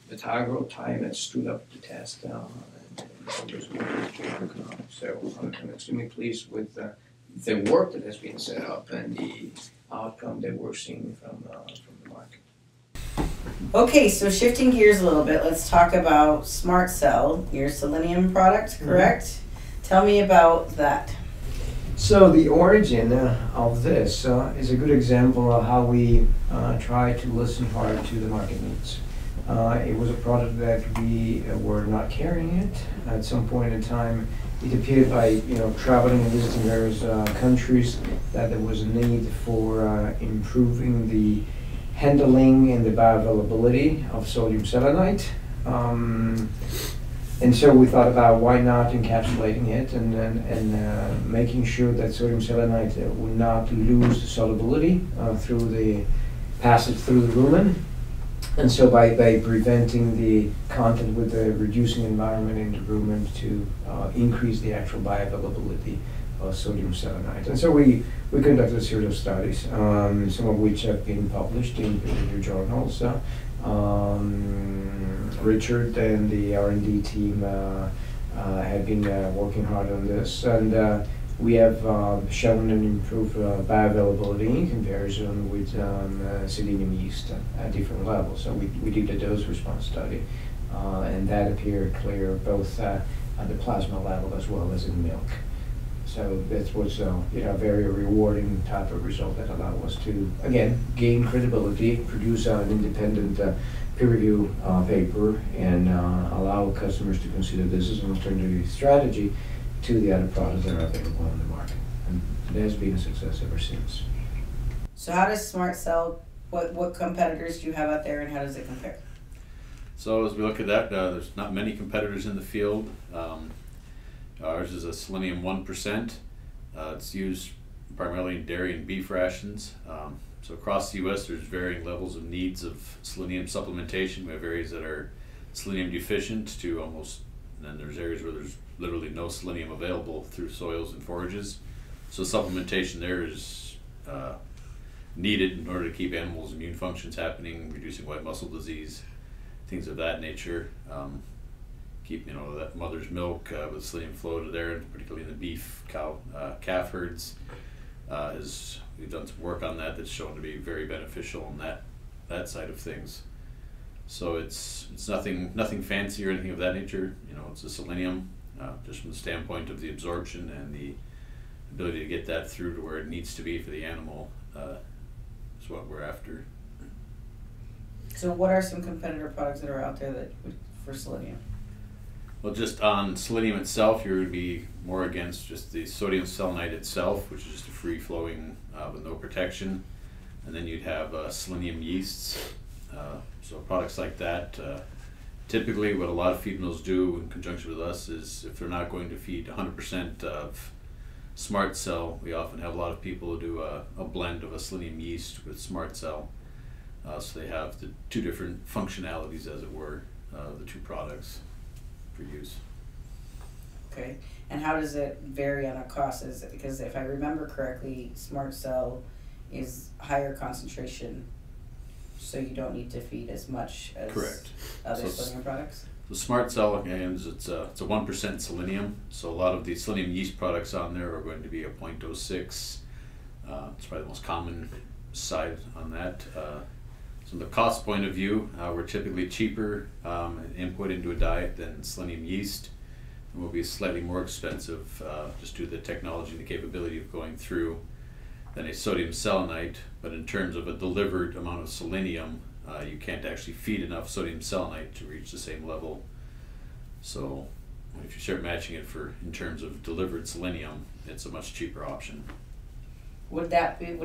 Vetagro time has stood up the test. So I'm extremely pleased with the work that has been set up and the outcome that we're seeing from the market. Okay, so shifting gears a little bit, let's talk about Smart Cell, your selenium product, correct? Mm-hmm. Tell me about that. So the origin of this is a good example of how we try to listen hard to the market needs. It was a product that we were not carrying it. At some point in time, it appeared by traveling and visiting various countries that there was a need for improving the handling and the bioavailability of sodium selenite. And so we thought about why not encapsulating it and making sure that sodium selenite would not lose solubility through the passage through the rumen. And so by preventing the content with the reducing environment in the rumen to increase the actual bioavailability of sodium selenite. And so we conducted a series of studies, some of which have been published in peer-reviewed journals. Richard and the R&D team have been working hard on this, and we have shown an improved bioavailability in comparison with selenium yeast at different levels. So we did a dose response study, and that appeared clear both at the plasma level as well as in milk. So that was a very rewarding type of result that allowed us to, again, gain credibility, produce an independent peer review paper, and allow customers to consider this as an alternative strategy to the other products that are available on the market. And it has been a success ever since. So how does Smart Cell, what competitors do you have out there, and how does it compare? So as we look at that, there's not many competitors in the field. Ours is a selenium 1%. It's used primarily in dairy and beef rations. So across the U.S. there's varying levels of needs of selenium supplementation. We have areas that are selenium deficient to almost, and then there's areas where there's literally no selenium available through soils and forages. So supplementation there is needed in order to keep animals' immune functions happening, reducing white muscle disease, things of that nature. Keep that mother's milk with selenium flow to there, particularly in the beef, cow, calf herds. We've done some work on that that's shown to be very beneficial on that side of things. So it's nothing fancy or anything of that nature. It's a selenium, just from the standpoint of the absorption and the ability to get that through to where it needs to be for the animal is what we're after. So what are some competitor products that are out there for selenium? Well, just on selenium itself, you're going to be more against just the sodium selenite itself, which is just a free-flowing with no protection. And then you'd have selenium yeasts. So products like that, typically what a lot of feed mills do in conjunction with us is if they're not going to feed 100% of Smart Cell, we often have a lot of people who do a blend of a selenium yeast with Smart Cell. So they have the two different functionalities, as it were, the two products for use. Okay, and how does it vary on a cost? Is it because if I remember correctly, Smart Cell is higher concentration, so you don't need to feed as much as correct. Other selenium products? The Smart Cell, again, it's a 1% selenium, so a lot of the selenium yeast products on there are going to be a 0.06. It's probably the most common side on that. From the cost point of view, we're typically cheaper input into a diet than selenium yeast, and will be slightly more expensive just due to the technology and the capability of going through than a sodium selenite. But in terms of a delivered amount of selenium, you can't actually feed enough sodium selenite to reach the same level. So if you start matching it in terms of delivered selenium, it's a much cheaper option. Would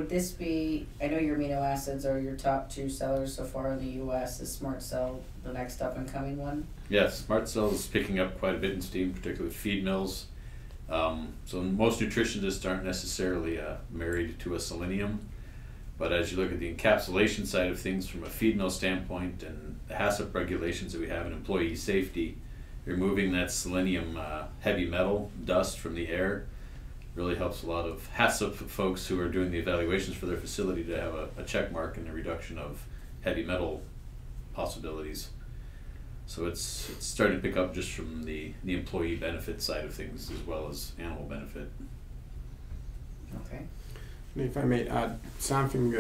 this be, I know your amino acids are your top two sellers so far in the U.S. Is Smart Cell the next up and coming one? Yes, Smart Cell is picking up quite a bit in steam, particularly with feed mills. So most nutritionists aren't necessarily married to a selenium. But as you look at the encapsulation side of things from a feed mill standpoint and the HACCP regulations that we have in employee safety, removing that selenium heavy metal dust from the air really helps a lot of HACCP folks who are doing the evaluations for their facility to have a check mark in the reduction of heavy metal possibilities. So it's starting to pick up just from the employee benefit side of things as well as animal benefit. Okay. If I may add something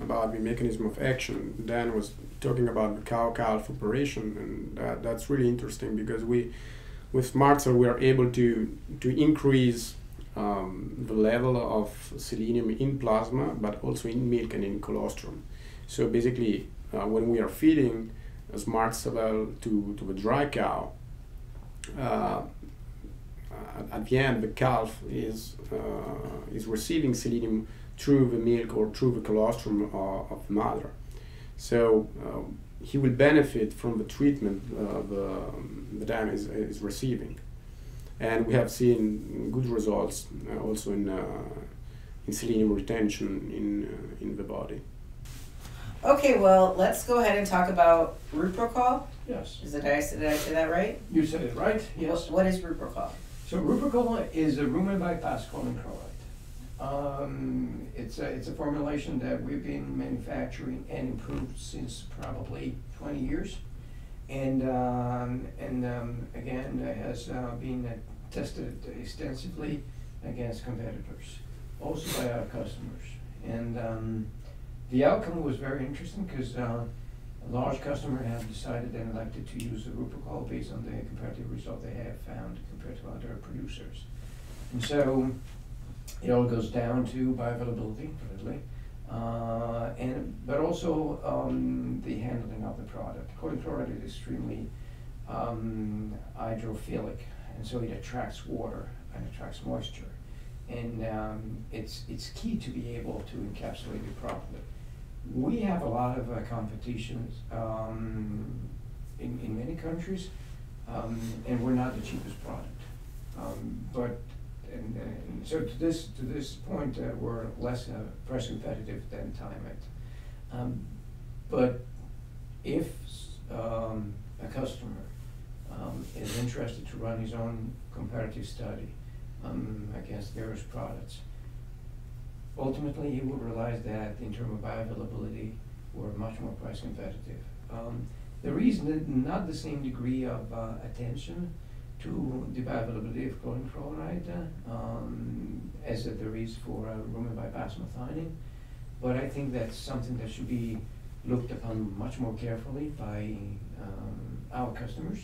about the mechanism of action, Dan was talking about the cow-calf operation, and that's really interesting because with Smart Cell we are able to increase the level of selenium in plasma, but also in milk and in colostrum. So basically, when we are feeding a Smart Cell to the dry cow, at the end the calf is receiving selenium through the milk or through the colostrum of the mother. So he will benefit from the treatment the dam is receiving. And we have seen good results also in selenium retention in the body. Okay, well, let's go ahead and talk about Ruprocol. Yes. Did I say that right? You said it right, yes. What is Ruprocol? So Ruprocol is a rumen bypass choline chloride. It's a formulation that we've been manufacturing and improved since probably 20 years. And again, has been tested extensively against competitors, also by our customers. And the outcome was very interesting because a large customer have decided and elected to use the Ruprocol based on the comparative result they have found compared to other producers. And so it all goes down to bioavailability, really, but also the handling of the product. Choline chloride is extremely hydrophilic, and so it attracts water and attracts moisture. And it's key to be able to encapsulate it properly. We have a lot of competitions in many countries, and we're not the cheapest product. So to this point, we're less price competitive than Thiamate. But if a customer is interested to run his own comparative study against various products, ultimately he will realize that in terms of bioavailability, we're much more price competitive. There is not the same degree of attention to the bioavailability of choline chloride as there is for rumen bypass methionine, but I think that's something that should be looked upon much more carefully by our customers.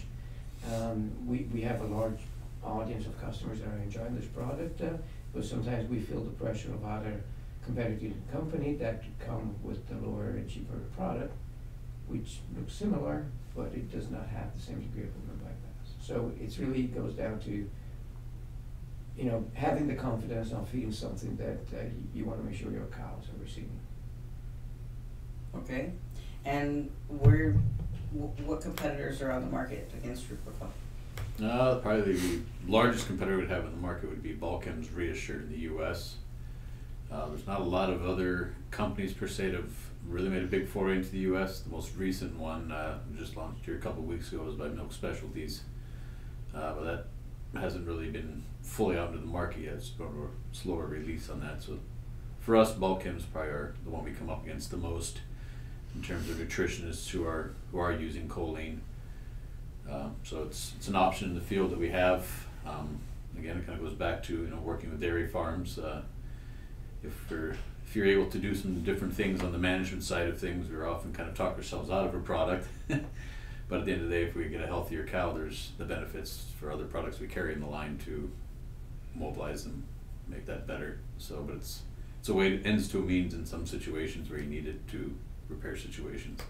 We have a large audience of customers that are enjoying this product, but sometimes we feel the pressure of other competitive companies that come with the lower and cheaper product, which looks similar, but it does not have the same degree of rumen bypass. So it really goes down to, having the confidence on feeding something that you want to make sure your cows are receiving. Okay, and what competitors are on the market against Ruprocol? Probably the largest competitor we'd have in the market would be Balchem's Reassure in the U.S. There's not a lot of other companies per se that have really made a big foray into the U.S. The most recent one just launched here a couple of weeks ago was by Milk Specialties, but that hasn't really been fully out into the market yet. It's going to a slower release on that. So for us, Balchem's probably the one we come up against the most in terms of nutritionists who are using choline. So it's an option in the field that we have. Again, it kind of goes back to working with dairy farms. If you're able to do some different things on the management side of things, we're often kind of talk ourselves out of a product. But at the end of the day, if we get a healthier cow, there's the benefits for other products we carry in the line to mobilize them, make that better. So, but it's a way it ends to a means in some situations where you need it to repair situations.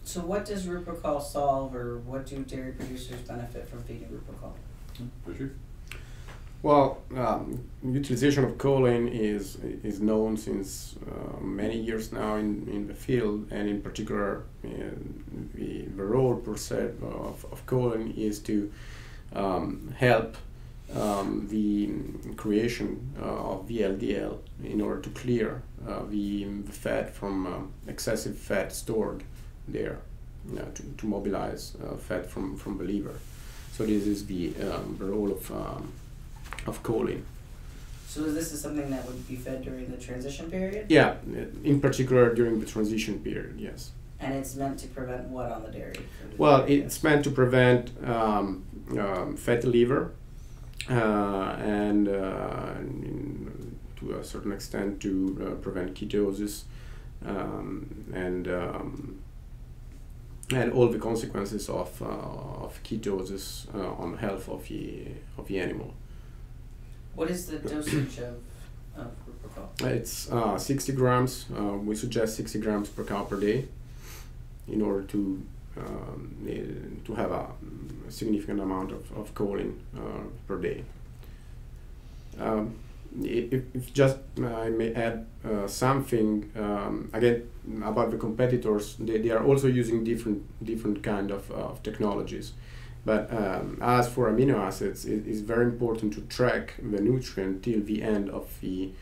So what does Ruprocol solve, or what do dairy producers benefit from feeding Ruprocol? For sure. Well, utilization of choline is known since many years now in the field, and in particular, the role per se of choline is to help the creation of VLDL in order to clear the fat from excessive fat stored there, to mobilize fat from the liver. So this is the role of choline. So this is something that would be fed during the transition period? Yeah, in particular during the transition period, yes. And it's meant to prevent what on the dairy? Well, it's meant to prevent fatty liver and to a certain extent to prevent ketosis and all the consequences of ketosis on the health of the animal. What is the dosage of Rupacol? It's 60 grams. We suggest 60 grams per cow per day in order to have a significant amount of choline per day. If just I may add something again about the competitors, they are also using different kind of technologies. But as for amino acids, it is very important to track the nutrient till the end of the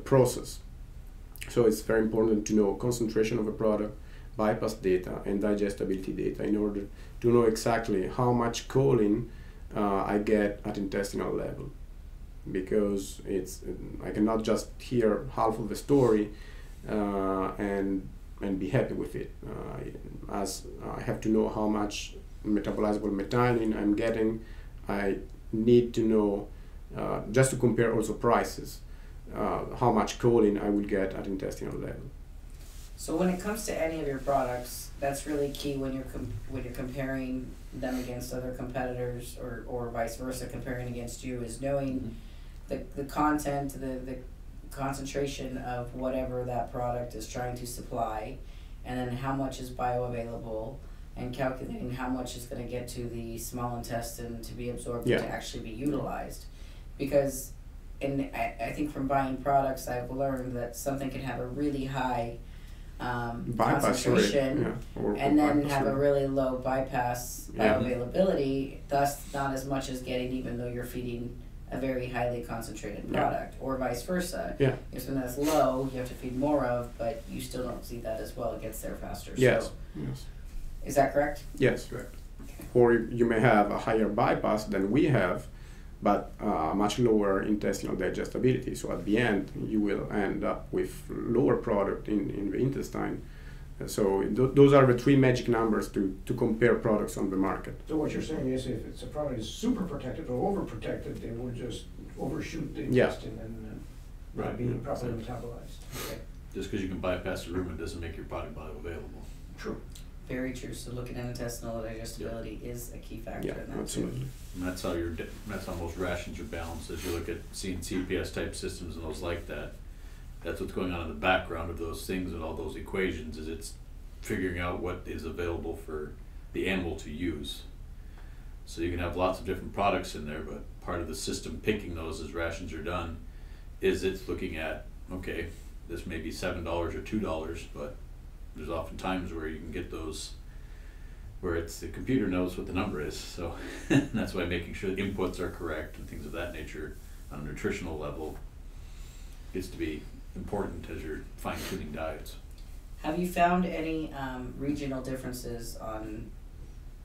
process. So it's very important to know concentration of a product, bypass data, and digestibility data in order to know exactly how much choline I get at intestinal level. Because I cannot just hear half of the story and be happy with it. As I have to know how much metabolizable methionine I'm getting, I need to know, just to compare also prices, how much choline I will get at intestinal level. So when it comes to any of your products, that's really key when you're comparing them against other competitors or vice versa, comparing against you, is knowing the content, the concentration of whatever that product is trying to supply, and then how much is bioavailable, and calculating how much is going to get to the small intestine to be absorbed and to actually be utilized. Because I think from buying products, I've learned that something can have a really high concentration and then have a really low bypass bioavailability, thus not as much as getting, even though you're feeding a very highly concentrated product, or vice versa. If something that's low, you have to feed more of, but you still don't see that as well. It gets there faster. Yes. So, yes. Is that correct? Yes, correct. Okay. Or you may have a higher bypass than we have, but much lower intestinal digestibility. So at the end, you will end up with lower product in the intestine. So those are the three magic numbers to compare products on the market. So what you're saying is, if it's a product is super protected or overprotected, they will just overshoot the intestine and not be properly metabolized. Okay. Just because you can bypass the rumen doesn't make your product bioavailable. True. Very true. So looking at intestinal digestibility is a key factor in that. Absolutely. And that's how most rations are balanced. As you look at CPS type systems and those like that, that's what's going on in the background of those things and all those equations. Is it's figuring out what is available for the animal to use. So you can have lots of different products in there, but part of the system picking those as rations are done is it's looking at, okay, this may be $7 or $2, but there's often times where you can get those where it's the computer knows what the number is. So that's why making sure the inputs are correct and things of that nature on a nutritional level gets to be important as you're fine-tuning diets. Have you found any regional differences on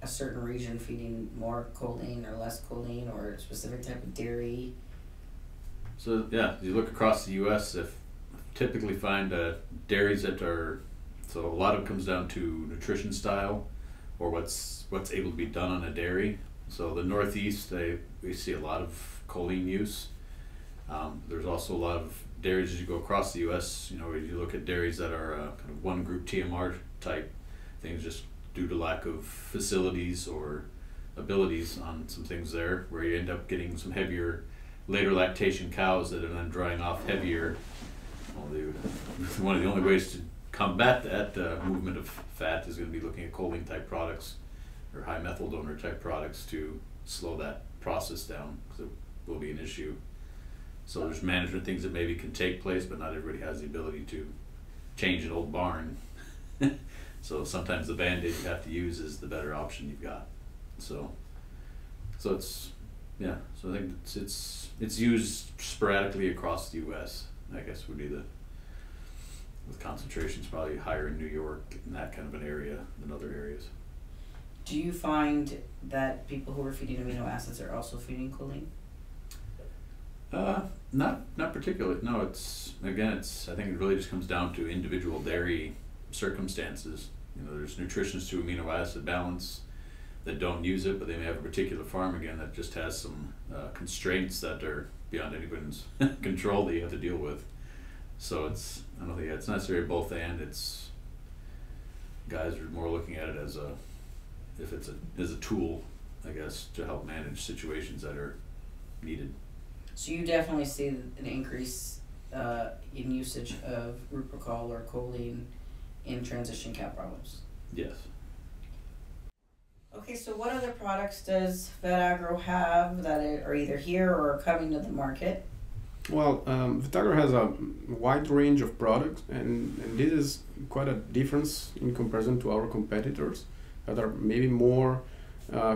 a certain region feeding more choline or less choline, or a specific type of dairy? So yeah, you look across the U.S., if typically find dairies that are, so a lot of it comes down to nutrition style or what's able to be done on a dairy. So the Northeast, we see a lot of choline use. There's also a lot of dairies as you go across the U.S., you you look at dairies that are kind of one group TMR type things, just due to lack of facilities or abilities on some things there, where you end up getting some heavier later lactation cows that are then drying off heavier. One of the only ways to combat that movement of fat is going to be looking at choline type products or high methyl donor type products to slow that process down, because it will be an issue. So there's management things that maybe can take place, but not everybody has the ability to change an old barn. So sometimes the Band-Aid you have to use is the better option you've got. So it's Yeah, so I think it's used sporadically across the U.S. I guess would be with concentrations probably higher in New York and that kind of an area than other areas. Do you find that people who are feeding amino acids are also feeding choline? Not particularly. No, I think it really just comes down to individual dairy circumstances. There's nutritionists to amino acid balance that don't use it, but they may have a particular farm again that just has some constraints that are beyond anyone's control that you have to deal with. So I don't think it's necessarily both and. It's guys are more looking at it as a tool, I guess, to help manage situations that are needed. So you definitely see an increase in usage of Rupacol or choline in transition cow problems? Yes. Okay, so what other products does Vetagro have that are either here or are coming to the market? Well, Vetagro has a wide range of products, and this is quite a difference in comparison to our competitors that are maybe more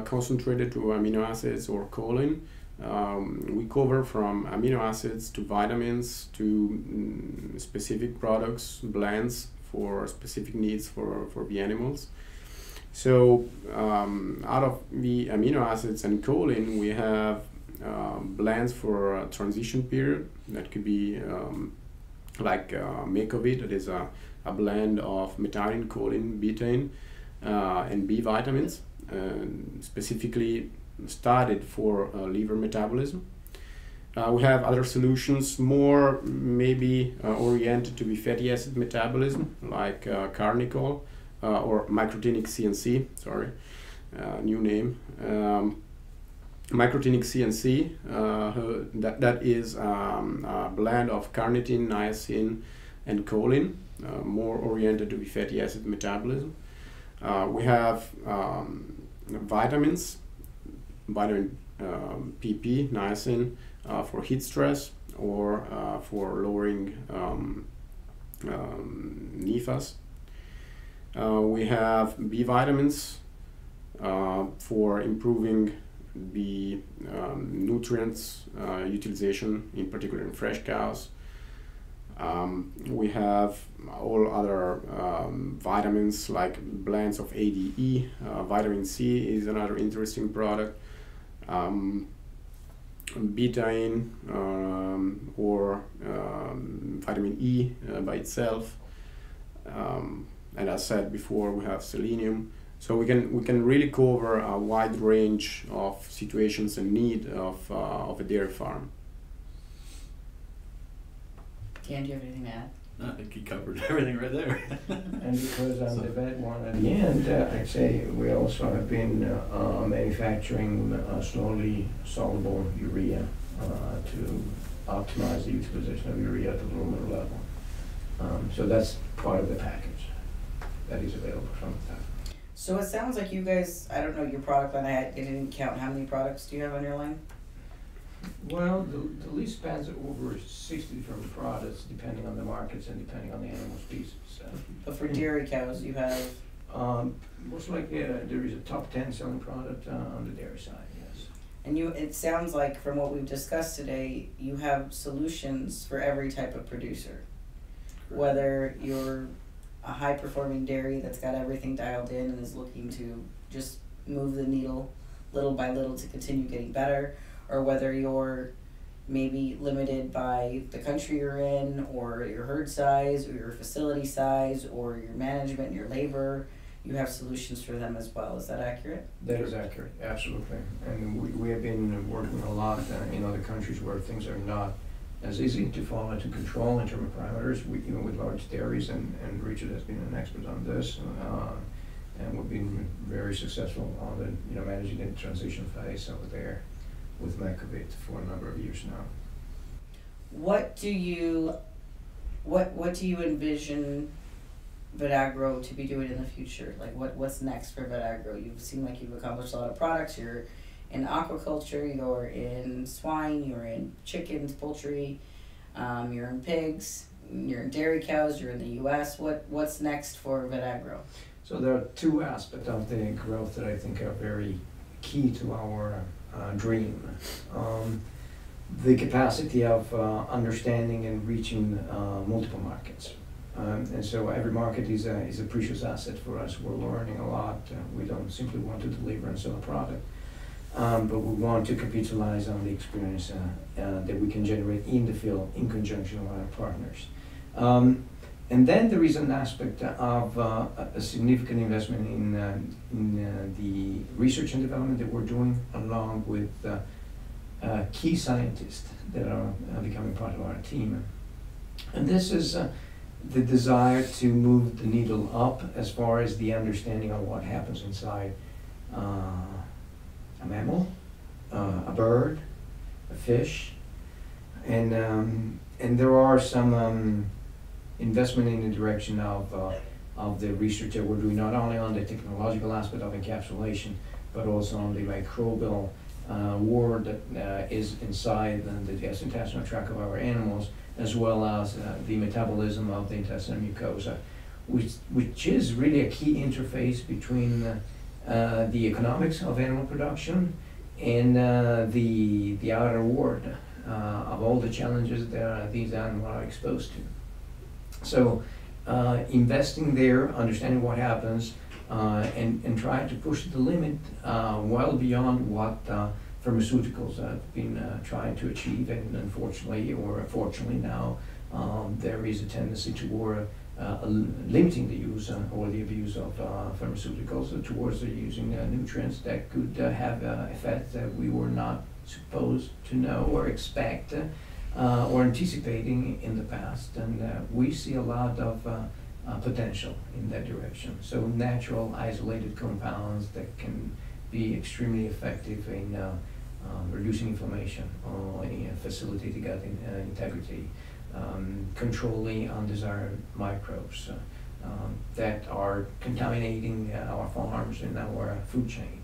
concentrated to amino acids or choline. We cover from amino acids to vitamins to specific products, blends for specific needs for the animals. So out of the amino acids and choline, we have blends for a transition period that could be like Macovit, that is a blend of methionine, choline, betaine, and B vitamins, specifically studied for liver metabolism. We have other solutions more maybe oriented to the fatty acid metabolism, like Carnicol or Microtinic CNC, new name. Microtinic CNC, that is a blend of carnitine, niacin, and choline, more oriented to the fatty acid metabolism. We have vitamins, vitamin PP, niacin, for heat stress or for lowering NIFAS. We have B vitamins for improving the nutrients utilization, in particular in fresh cows. We have all other vitamins like blends of ADE. Vitamin C is another interesting product. Betaine or vitamin E by itself. And as said before, we have selenium. So we can really cover a wide range of situations and need of a dairy farm. Dan, do you have anything to add? No, I think he covered everything right there. And because I'm the vet one at the end, I'd say we also have been manufacturing slowly soluble urea to optimize the utilization of urea at the lumen level. So that's part of the package that is available from the top. So it sounds like you guys, I don't know your product line, I didn't count how many products do you have on your line? Well, the list spans over 60 different products, depending on the markets and depending on the animal species. But for dairy cows, you have? Most likely there is a top 10 selling product on the dairy side, yes. And it sounds like from what we've discussed today, you have solutions for every type of producer. Correct. Whether you're a high-performing dairy that's got everything dialed in and is looking to just move the needle little by little to continue getting better, or whether you're maybe limited by the country you're in, or your herd size, or your facility size, or your management and your labor, you have solutions for them as well. Is that accurate? That is accurate, absolutely. And we have been working a lot in other countries where things are not as easy to fall into control in terms of parameters, even with large dairies, and Richard has been an expert on this. And we've been very successful on the managing the transition phase over there with Macovit for a number of years now. What do you envision Vetagro to be doing in the future? Like what's next for Vetagro? You seem like you've accomplished a lot of products. You're in aquaculture, you're in swine, you're in chickens, poultry, you're in pigs, you're in dairy cows, you're in the US. What's next for Vetagro? So there are two aspects of the growth that I think are very key to our dream. The capacity of understanding and reaching multiple markets. And so every market is a precious asset for us. We're learning a lot. We don't simply want to deliver and sell a product, but we want to capitalize on the experience that we can generate in the field in conjunction with our partners. And then there is an aspect of a significant investment in the research and development that we're doing, along with key scientists that are becoming part of our team. And this is the desire to move the needle up as far as the understanding of what happens inside a mammal, a bird, a fish, and there are some investment in the direction of the research that we're doing, not only on the technological aspect of encapsulation, but also on the microbial world that is inside the gastrointestinal tract of our animals, as well as the metabolism of the intestinal mucosa, which is really a key interface between the economics of animal production and the outer world of all the challenges that these animals are exposed to. So investing there, understanding what happens, and trying to push the limit well beyond what pharmaceuticals have been trying to achieve, and unfortunately, or fortunately now, there is a tendency toward limiting the use or the abuse of pharmaceuticals towards using nutrients that could have effects that we were not supposed to know or expect or anticipating in the past. And we see a lot of potential in that direction. So natural isolated compounds that can be extremely effective in reducing inflammation, facilitating gut integrity, controlling undesired microbes that are contaminating our farms and our food chain.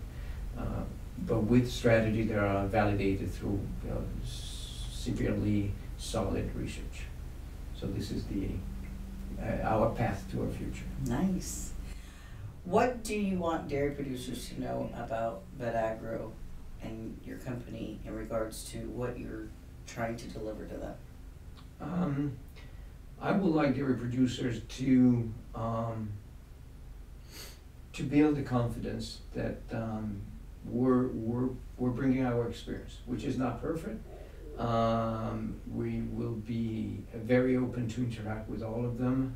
But with strategy that are validated through severely solid research. So this is our path to our future. Nice. What do you want dairy producers to know about Vetagro and your company in regards to what you're trying to deliver to them? I would like dairy producers to build the confidence that we're bringing our experience, which is not perfect. We will be very open to interact with all of them,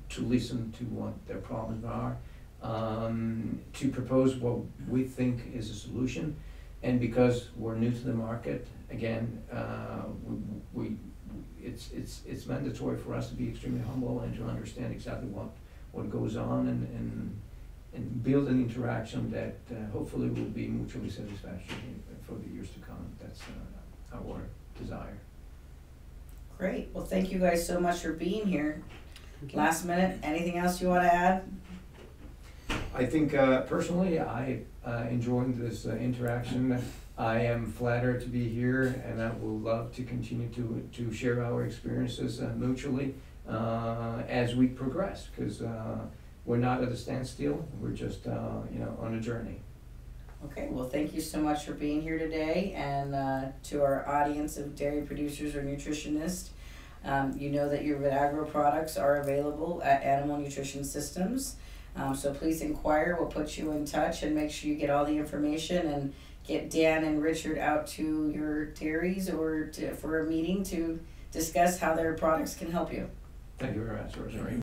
to listen to what their problems are, to propose what we think is a solution. And because we're new to the market, again, it's mandatory for us to be extremely humble and to understand exactly what goes on, and build an interaction that hopefully will be mutually satisfactory for the years to come. That's our desire. Great. Well, thank you guys so much for being here. Last minute, anything else you want to add? I think personally, I enjoyed this interaction. I am flattered to be here, and I would love to continue to share our experiences mutually as we progress, because we're not at a standstill. We're just on a journey. Okay, well, thank you so much for being here today, and to our audience of dairy producers or nutritionists, you know that your Vetagro products are available at Animal Nutrition Systems. So please inquire. We'll put you in touch and make sure you get all the information and get Dan and Richard out to your dairies or for a meeting to discuss how their products can help you. Thank you very much, Rosemary.